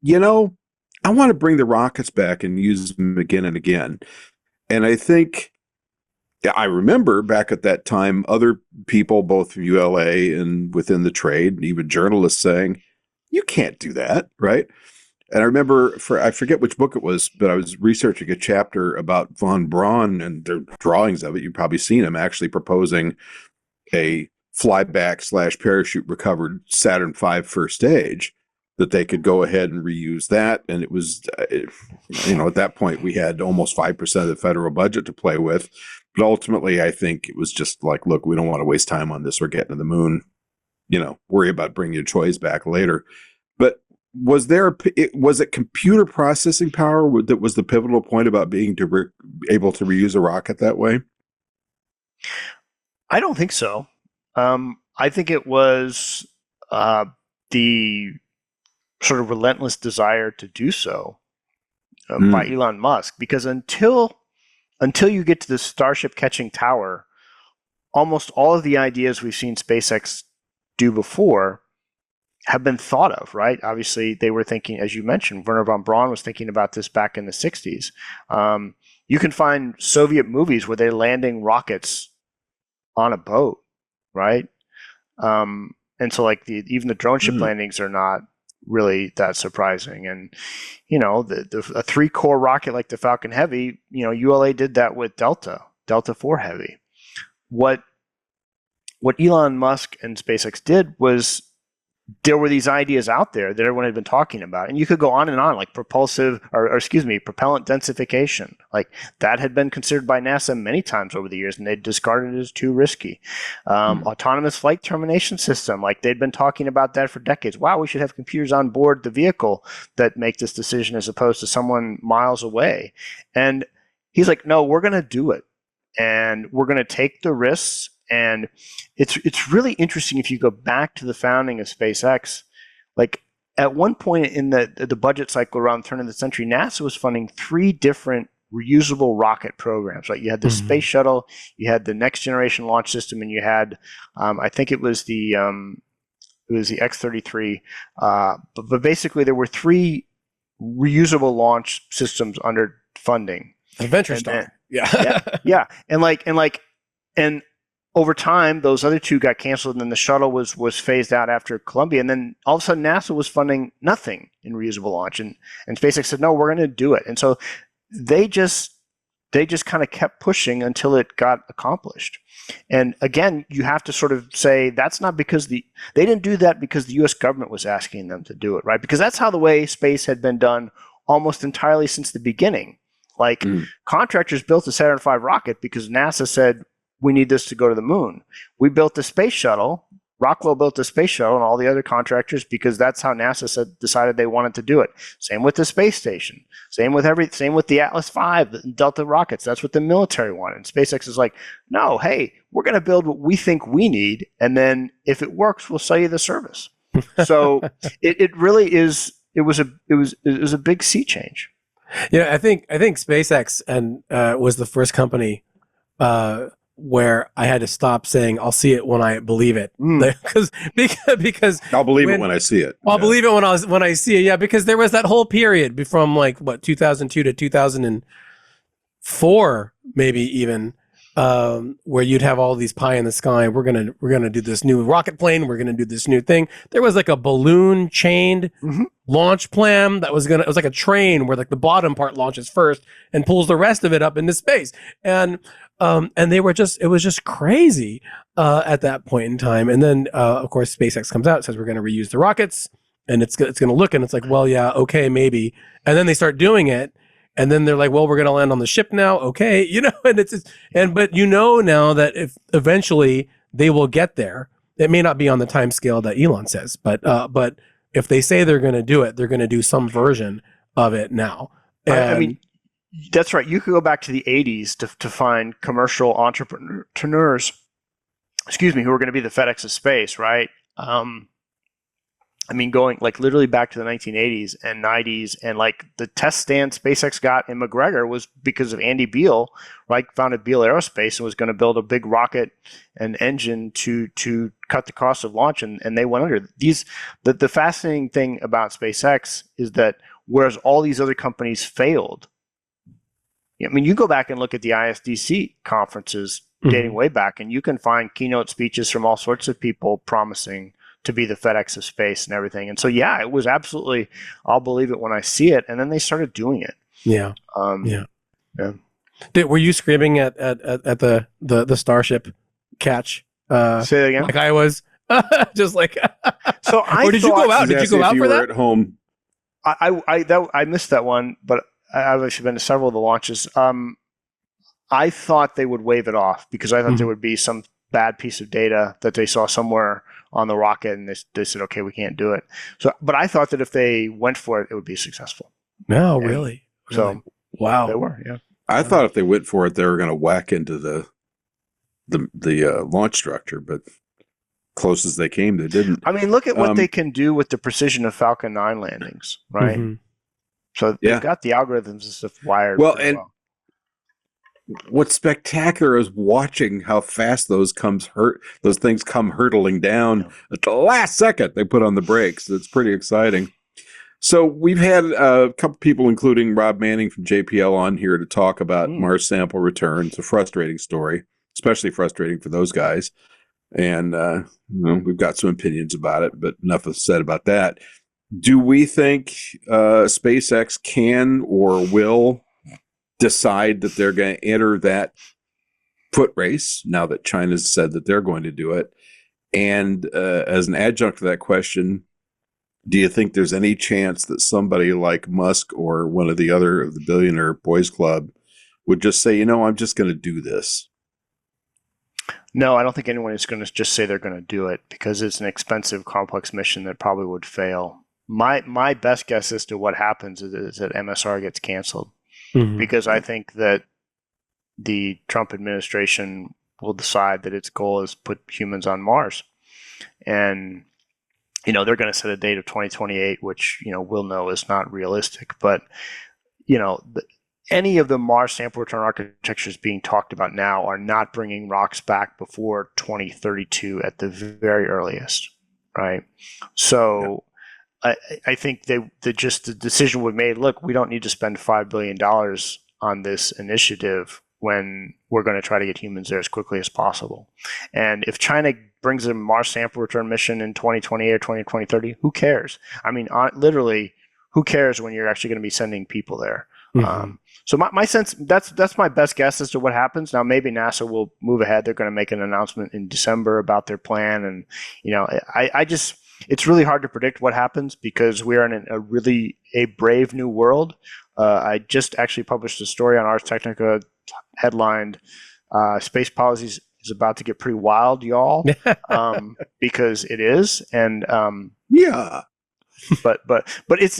I want to bring the rockets back and use them again and again. And I think, I remember back at that time, other people, both ULA and within the trade, and even journalists saying, you can't do that, right? And I remember, I forget which book it was, but I was researching a chapter about von Braun and their drawings of it. You've probably seen him actually proposing a flyback / parachute recovered Saturn V first stage that they could go ahead and reuse that. And it was, at that point we had almost 5% of the federal budget to play with. But ultimately, I think it was just like, look, we don't want to waste time on this. We're getting to the moon, worry about bringing your toys back later. But was it computer processing power that was the pivotal point about being able to reuse a rocket that way? I
don't think so. I think it was the sort of relentless desire to do so by Elon Musk, because until you get to the Starship catching tower, almost all of the ideas we've seen SpaceX do before have been thought of, right? Obviously, they were thinking, as you mentioned, Wernher von Braun was thinking about this back in the 60s. You can find Soviet movies where they're landing rockets on a boat, right? And so like even the drone ship landings are not really that surprising. And, a 3-core rocket like the Falcon Heavy, ULA did that with Delta IV Heavy. What Elon Musk and SpaceX did was, there were these ideas out there that everyone had been talking about, and you could go on and on, like propellant densification. Like that had been considered by NASA many times over the years, and they discarded it as too risky. Autonomous flight termination system, like they'd been talking about that for decades. Wow, we should have computers on board the vehicle that make this decision as opposed to someone miles away. And he's like, no, we're going to do it, and we're going to take the risks. And it's really interesting if you go back to the founding of SpaceX. Like at one point in the budget cycle around the turn of the century, NASA was funding 3 different reusable rocket programs. Right, you had the space shuttle, you had the next generation launch system, and you had I think it was the X-33. But basically, there were 3 reusable launch systems under funding.
Adventure Star.
yeah, and like. And over time, those other two got canceled, and then the shuttle was phased out after Columbia. And then all of a sudden, NASA was funding nothing in reusable launch, and SpaceX said, "No, we're going to do it." And so they just kind of kept pushing until it got accomplished. And again, you have to sort of say that's not because they didn't do that because the U.S. government was asking them to do it, right? Because that's how the way space had been done almost entirely since the beginning. Like contractors built the Saturn V rocket because NASA said, we need this to go to the moon. We built the space shuttle. Rockwell built the space shuttle and all the other contractors because that's how NASA decided they wanted to do it. Same with the space station. Same with the Atlas V, the Delta rockets. That's what the military wanted. And SpaceX is like, no, hey, we're going to build what we think we need, and then if it works, we'll sell you the service. So it really is. It was a big sea change.
Yeah, I think SpaceX was the first company where I had to stop saying I'll see it when I believe it, because
I'll believe it when I see it.
I'll believe it when I see it. Yeah, because there was that whole period from 2002 to 2004, maybe even, where you'd have all these pie in the sky. We're gonna do this new rocket plane. We're gonna do this new thing. There was like a balloon chained launch plan that it was like a train where like the bottom part launches first and pulls the rest of it up into space. And it was just crazy at that point in time. And then of course SpaceX comes out, says we're going to reuse the rockets, and it's going to look, and it's like, well, yeah, okay, maybe. And then they start doing it, and then they're like, well, we're going to land on the ship now, okay, and but now that if eventually they will get there, it may not be on the time scale that Elon says, but if they say they're going to do it, they're going to do some version of it now. And
I mean, that's right. You could go back to the 80s to find commercial entrepreneurs, who are going to be the FedEx of space, right? Going like literally back to the 1980s and 90s, and like the test stand SpaceX got in McGregor was because of Andy Beal, right? Founded Beal Aerospace and was going to build a big rocket and engine to cut the cost of launch, and they went under. The fascinating thing about SpaceX is that whereas all these other companies failed, I mean, you go back and look at the ISDC conferences dating way back, and you can find keynote speeches from all sorts of people promising to be the FedEx of space and everything. And so, yeah, it was absolutely, I'll believe it when I see it. And then they started doing it.
Yeah.
Yeah.
Were you screaming at the Starship catch?
Say that again?
Like I was, just like.
So
or did you go out? Did you go out for that?
At home.
I missed that one, but I've actually been to several of the launches. I thought they would wave it off because I thought there would be some bad piece of data that they saw somewhere on the rocket, and they said, okay, we can't do it. So, but I thought that if they went for it, it would be successful.
No, really?
So,
wow.
They were, yeah.
I thought if they went for it, they were going to whack into the launch structure, but close as they came, they didn't.
I mean, look at what they can do with the precision of Falcon 9 landings, right? So they've got the algorithms and stuff wired.
Well, what's spectacular is watching how fast those things come hurtling down at the last second. They put on the brakes. It's pretty exciting. So we've had a couple people, including Rob Manning from JPL, on here to talk about Mars sample return. It's a frustrating story, especially frustrating for those guys. And we've got some opinions about it, but enough is said about that. Do we think SpaceX can or will decide that they're going to enter that foot race now that China's said that they're going to do it? And as an adjunct to that question, do you think there's any chance that somebody like Musk or one of the billionaire boys club would just say, I'm just going to do this?
No, I don't think anyone is going to just say they're going to do it because it's an expensive, complex mission that probably would fail. My best guess as to what happens is that MSR gets canceled. Because I think that the Trump administration will decide that its goal is put humans on Mars. And, they're going to set a date of 2028, which, we'll know is not realistic. But, any of the Mars sample return architectures being talked about now are not bringing rocks back before 2032 at the very earliest, right? So I think the decision was made, look, we don't need to spend $5 billion on this initiative. when we're going to try to get humans there as quickly as possible. And if China brings a Mars sample return mission in 2028 or 2030, who cares? I mean, literally, who cares when you're actually going to be sending people there?
Mhm.
So my sense, that's my best guess as to what happens. Now, maybe NASA will move ahead. They're going to make an announcement in December about their plan. And, I just, it's really hard to predict what happens because we are in a brave new world. I just actually published a story on Ars Technica headlined, Space Policies is about to get pretty wild, y'all, because it is. And
Yeah.
but it's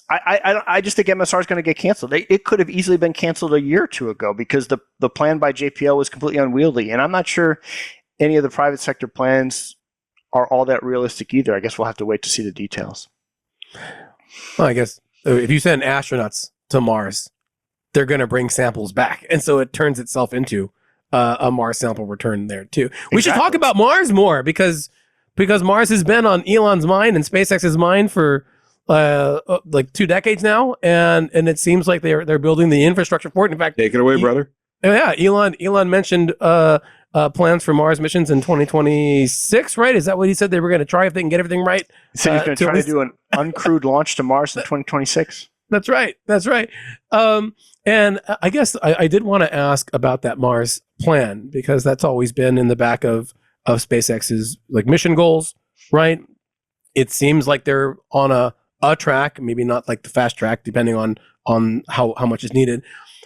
I just think MSR is going to get canceled. It could have easily been canceled a year or two ago because the plan by JPL was completely unwieldy. And I'm not sure any of the private sector plans are all that realistic either. I guess we'll have to wait to see the details.
Well, I guess if you send astronauts to Mars, they're going to bring samples back. And so it turns itself into a Mars sample return there too. We should talk about Mars more because Mars has been on Elon's mind and SpaceX's mind for like 2 decades now. And it seems like they're building the infrastructure for it. In fact,
Take it away, brother.
Yeah, Elon mentioned plans for Mars missions in 2026, right? Is that what he said they were going to try if they can get everything right?
He said he's going to try to do an uncrewed launch to Mars in 2026.
That's right. And I guess I did want to ask about that Mars plan because that's always been in the back of SpaceX's like mission goals, right? It seems like they're on a track, maybe not like the fast track, depending on how much is needed.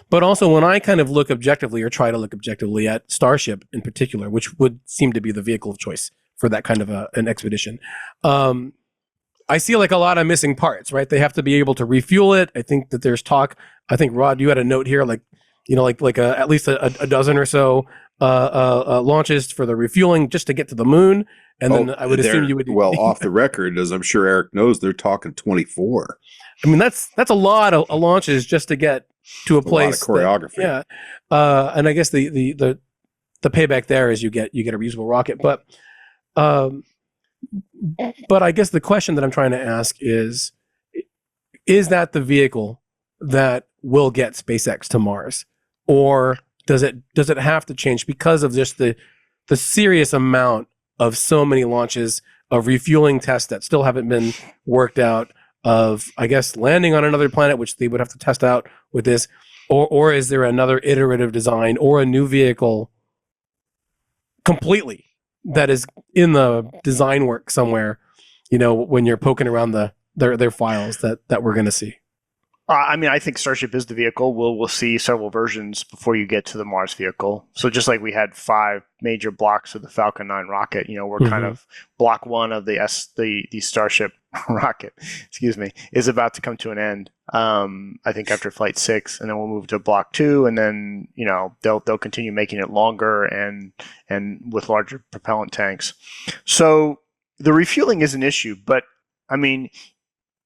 But also when I kind of look objectively or try to look objectively at Starship in particular, which would seem to be the vehicle of choice for that kind of an expedition, I see like a lot of missing parts, right? They have to be able to refuel it. I think that there's talk. I think Rod, you had a note here, like at least a dozen or so launches for the refueling just to get to the moon, and then I would assume you would.
Well, off the record, as I'm sure Eric knows, they're talking 24.
I mean, that's a lot of launches just to get to a place.
A lot of choreography.
Yeah, and I guess the payback there is you get a reusable rocket, but I guess the question that I'm trying to ask is that the vehicle that will get SpaceX to Mars, or does it have to change because of just the serious amount of so many launches of refueling tests that still haven't been worked out, of I guess landing on another planet, which they would have to test out with this, or is there another iterative design or a new vehicle completely that is in the design work somewhere, when you're poking around their files that we're going to see?
I mean, I think Starship is the vehicle. We'll see several versions before you get to the Mars vehicle. So just like we had 5 major blocks of the Falcon 9 rocket, we're kind of block 1 of the Starship rocket, is about to come to an end. I think after flight 6, and then we'll move to block 2, and then they'll continue making it longer and with larger propellant tanks. So the refueling is an issue, but I mean,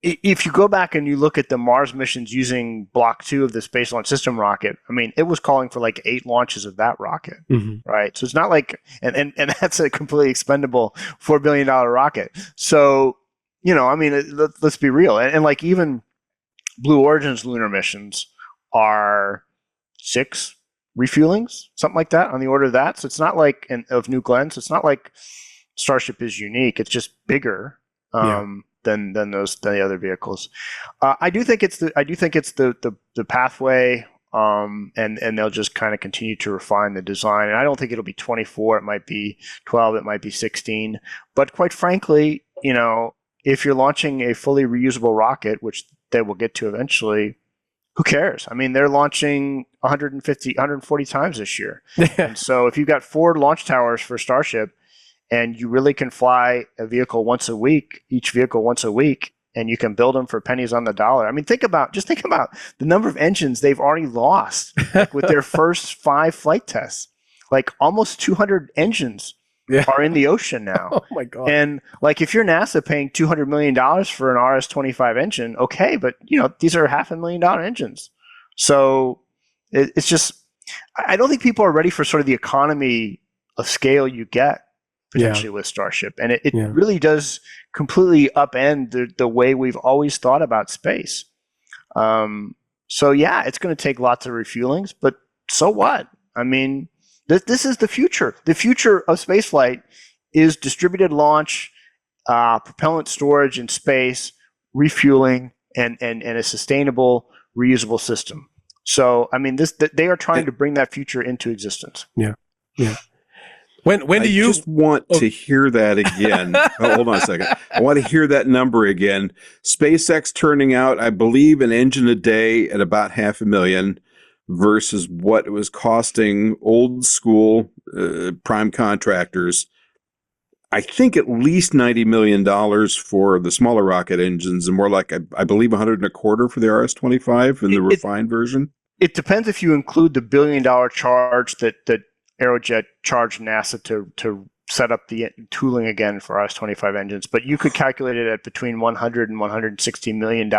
if you go back and you look at the Mars missions using Block 2 of the Space Launch System rocket, I mean, it was calling for like 8 launches of that rocket, right? So it's not like, and that's a completely expendable $4 billion rocket. So, I mean, let's be real. And like even Blue Origin's lunar missions are 6 refuelings, something like that, on the order of that. So it's not like, of New Glenn, so it's not like Starship is unique. It's just bigger. Than the other vehicles. I do think it's the pathway, and they'll just kind of continue to refine the design. And I don't think it'll be 24. It might be 12. It might be 16. But quite frankly, if you're launching a fully reusable rocket, which they will get to eventually, who cares? I mean, they're launching 140 times this year. And so if you've got 4 launch towers for Starship, and you really can fly a vehicle once a week, each vehicle once a week, and you can build them for pennies on the dollar. I mean, think about the number of engines they've already lost with their first 5 flight tests. Like almost 200 engines are in the ocean now.
Oh my God.
And like if you're NASA paying $200 million for an RS-25 engine, okay, but these are $500,000 engines. So it's just, I don't think people are ready for sort of the economy of scale you get potentially with Starship. And it really does completely upend the way we've always thought about space. So it's going to take lots of refuelings, but so what? I mean, this is the future. The future of spaceflight is distributed launch, propellant storage in space, refueling, and a sustainable, reusable system. So, I mean, they are trying to bring that future into existence.
Yeah. When do you
just want to hear that again? Hold on a second. I want to hear that number again. SpaceX turning out, I believe, an engine a day at about $500,000 versus what it was costing old school prime contractors. I think at least $90 million for the smaller rocket engines, and more like I believe $125 for the RS-25 in the refined version.
It depends if you include the $1 billion charge that Aerojet charged NASA to set up the tooling again for RS-25 engines, but you could calculate it at between $100 and $160 million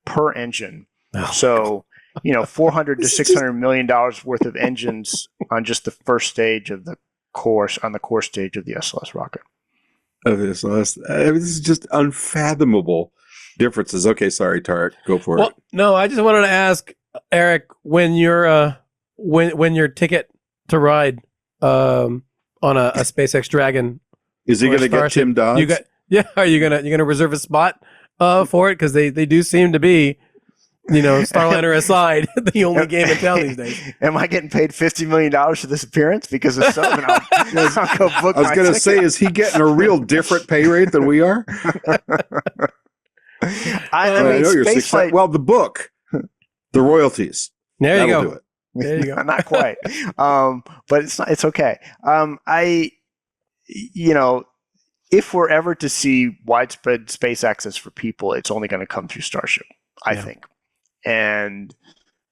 per engine.
Oh,
so, $400 to $600 million worth of engines on just the first stage of the course, on the core stage of the SLS rocket.
This is just unfathomable differences. Okay, sorry, Tarek, go for it.
No, I just wanted to ask Eric, when your ticket to ride on a SpaceX Dragon,
is he going to get Tim Dodds?
Are you gonna reserve a spot for it? Because they do seem to be, Starliner aside, the only game in town these days.
Am I getting paid $50 million for this appearance? Because if so, then I'll go book.
I was going to say, is he getting a real different pay rate than we are?
I mean,
know you're successful. Well, the book, the royalties.
There you go.
Do it.
There you go. Not quite, but it's okay. If we're ever to see widespread space access for people, it's only going to come through Starship, I think. And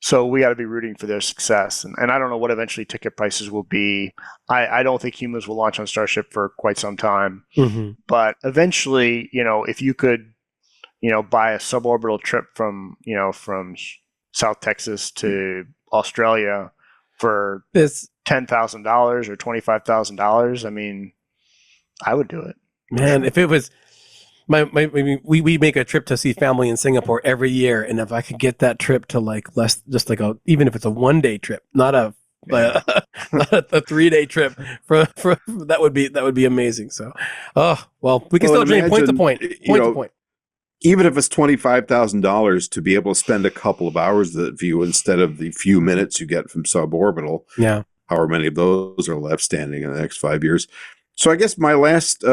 so we got to be rooting for their success. And I don't know what eventually ticket prices will be. I don't think humans will launch on Starship for quite some time.
Mm-hmm.
But eventually, if you could, buy a suborbital trip from South Texas to Australia for $10,000 or $25,000, I mean, I would do it.
Man, if it was we make a trip to see family in Singapore every year, and if I could get that trip to even if it's a 1-day trip, not a 3-day trip, for that would be amazing. So, we can still dream point to point.
Even if it's $25,000 to be able to spend a couple of hours of that view instead of the few minutes you get from suborbital, however many of those are left standing in the next 5 years. So I guess my last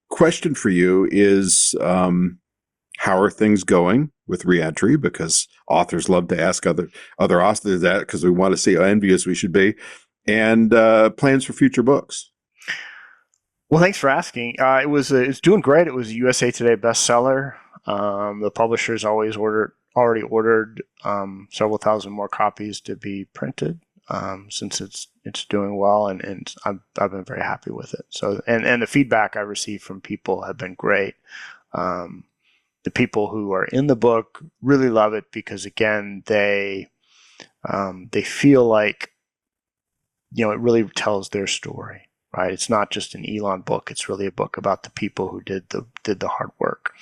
question for you is, how are things going with Reentry? Because authors love to ask other authors that, because we want to see how envious we should be, and plans for future books.
Well, thanks for asking. It's doing great. It was a USA Today bestseller. The publishers already ordered several thousand more copies to be printed, since it's doing well, and I've been very happy with it. So and the feedback I received from people have been great. The people who are in the book really love it because, again, they feel like it really tells their story. Right, it's not just an Elon book; it's really a book about the people who did the hard work.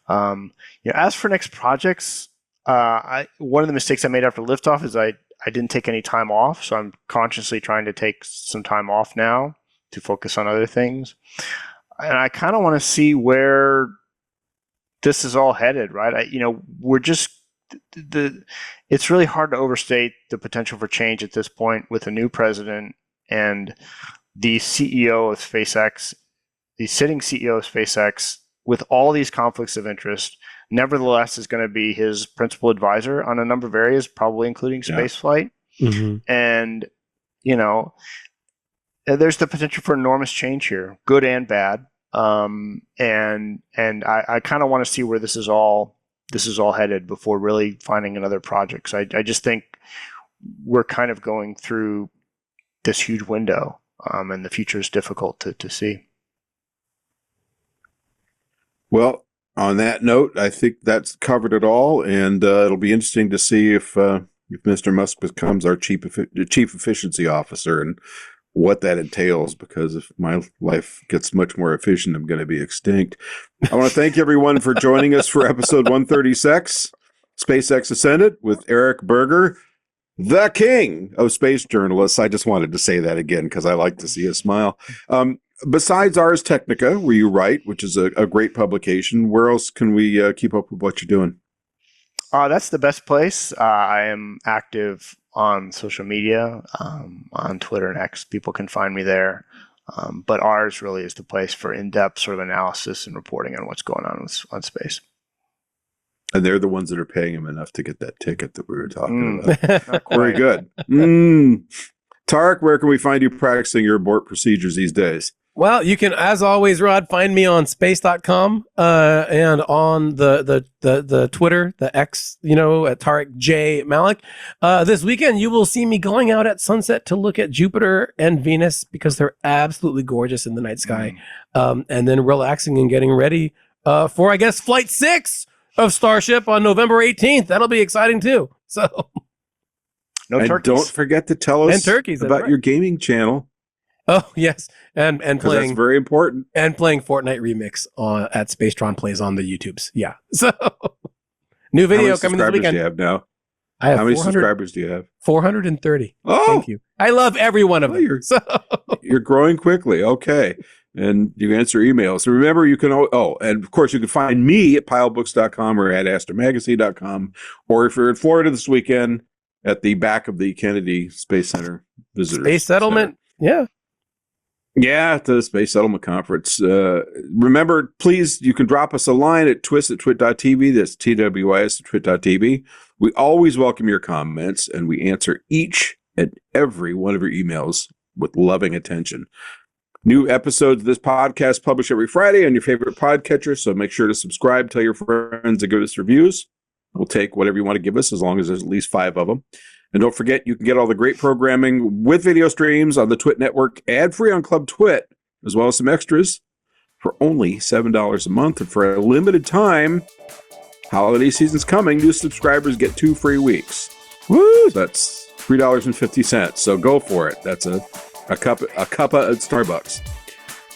As for next projects, one of the mistakes I made after Liftoff is I didn't take any time off, so I'm consciously trying to take some time off now to focus on other things. And I kind of want to see where this is all headed. Right, we're just it's really hard to overstate the potential for change at this point with a new president and the CEO of SpaceX, the sitting CEO of SpaceX, with all these conflicts of interest, nevertheless is going to be his principal advisor on a number of areas, probably including spaceflight.
Mm-hmm.
And, there's the potential for enormous change here, good and bad. And I kind of want to see where this is all headed before really finding another project. So I just think we're kind of going through this huge window. And the future is difficult to see. Well,
on that note, I think that's covered it all, and it'll be interesting to see if Mr. Musk becomes our chief efficiency officer and what that entails, because if my life gets much more efficient, I'm going to be extinct. I want to thank everyone for joining us for episode 136, SpaceX Ascendant with Eric Berger. the king of space journalists. I just wanted to say that again because I like to see a smile. Besides Ars Technica, where you write, which is a great publication, where else can we keep up with what you're doing?
That's the best place. I am active on social media, on Twitter and X. People can find me there. But Ars really is the place for in-depth sort of analysis and reporting on what's going on space.
And they're the ones that are paying him enough to get that ticket that we were talking about.
Not
Very
quite.
good. Tarek, where can we find you practicing your abort procedures these days?
Well, you can, as always, Rod, find me on space.com and on the Twitter, the X, at Tarek J. Malik. This weekend, you will see me going out at sunset to look at Jupiter and Venus because they're absolutely gorgeous in the night sky. And then relaxing and getting ready for, I guess, Flight 6 of Starship on November 18th. That'll be exciting, too. So,
No
and
turkeys.
don't forget to tell us
And turkeys, that's
about
right.
your gaming channel.
oh, yes. And
'Cause
playing
that's very important.
and playing Fortnite Remix at Spacetron Plays on the YouTubes. Yeah. So, new
How
video
many
coming this
subscribers do
weekend.
you have now?
I have
How many
400
subscribers do you have?
430.
Oh,
Thank you. I love every one of
Oh,
them.
you're-
So,
you're growing quickly. Okay. And you answer emails. So remember, you can, and of course, you can find me at pilebooks.com or at astromagazine.com. Or if you're in Florida this weekend, at the back of the Kennedy Space Center Visitors
Space Settlement. Yeah.
Yeah, at the Space Settlement Conference. Remember, please, you can drop us a line at twit@twit.tv. That's TWIS@twit.tv. We always welcome your comments, and we answer each and every one of your emails with loving attention. New episodes of this podcast published every Friday on your favorite podcatcher, so make sure to subscribe, tell your friends to give us reviews. We'll take whatever you want to give us as long as there's at least 5 of them. And don't forget, you can get all the great programming with video streams on the Twit Network, ad-free on Club Twit, as well as some extras for only $7 a month. And for a limited time, holiday season's coming, new subscribers get 2 free weeks. Woo! So that's $3.50. So go for it. That's a cuppa at Starbucks.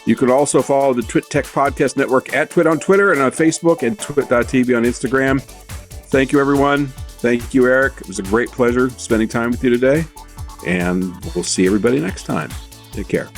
You can also follow the Twit Tech Podcast Network at Twit on Twitter and on Facebook and twit.tv on Instagram. Thank you, everyone. Thank you, Eric. It was a great pleasure spending time with you today. And we'll see everybody next time. Take care.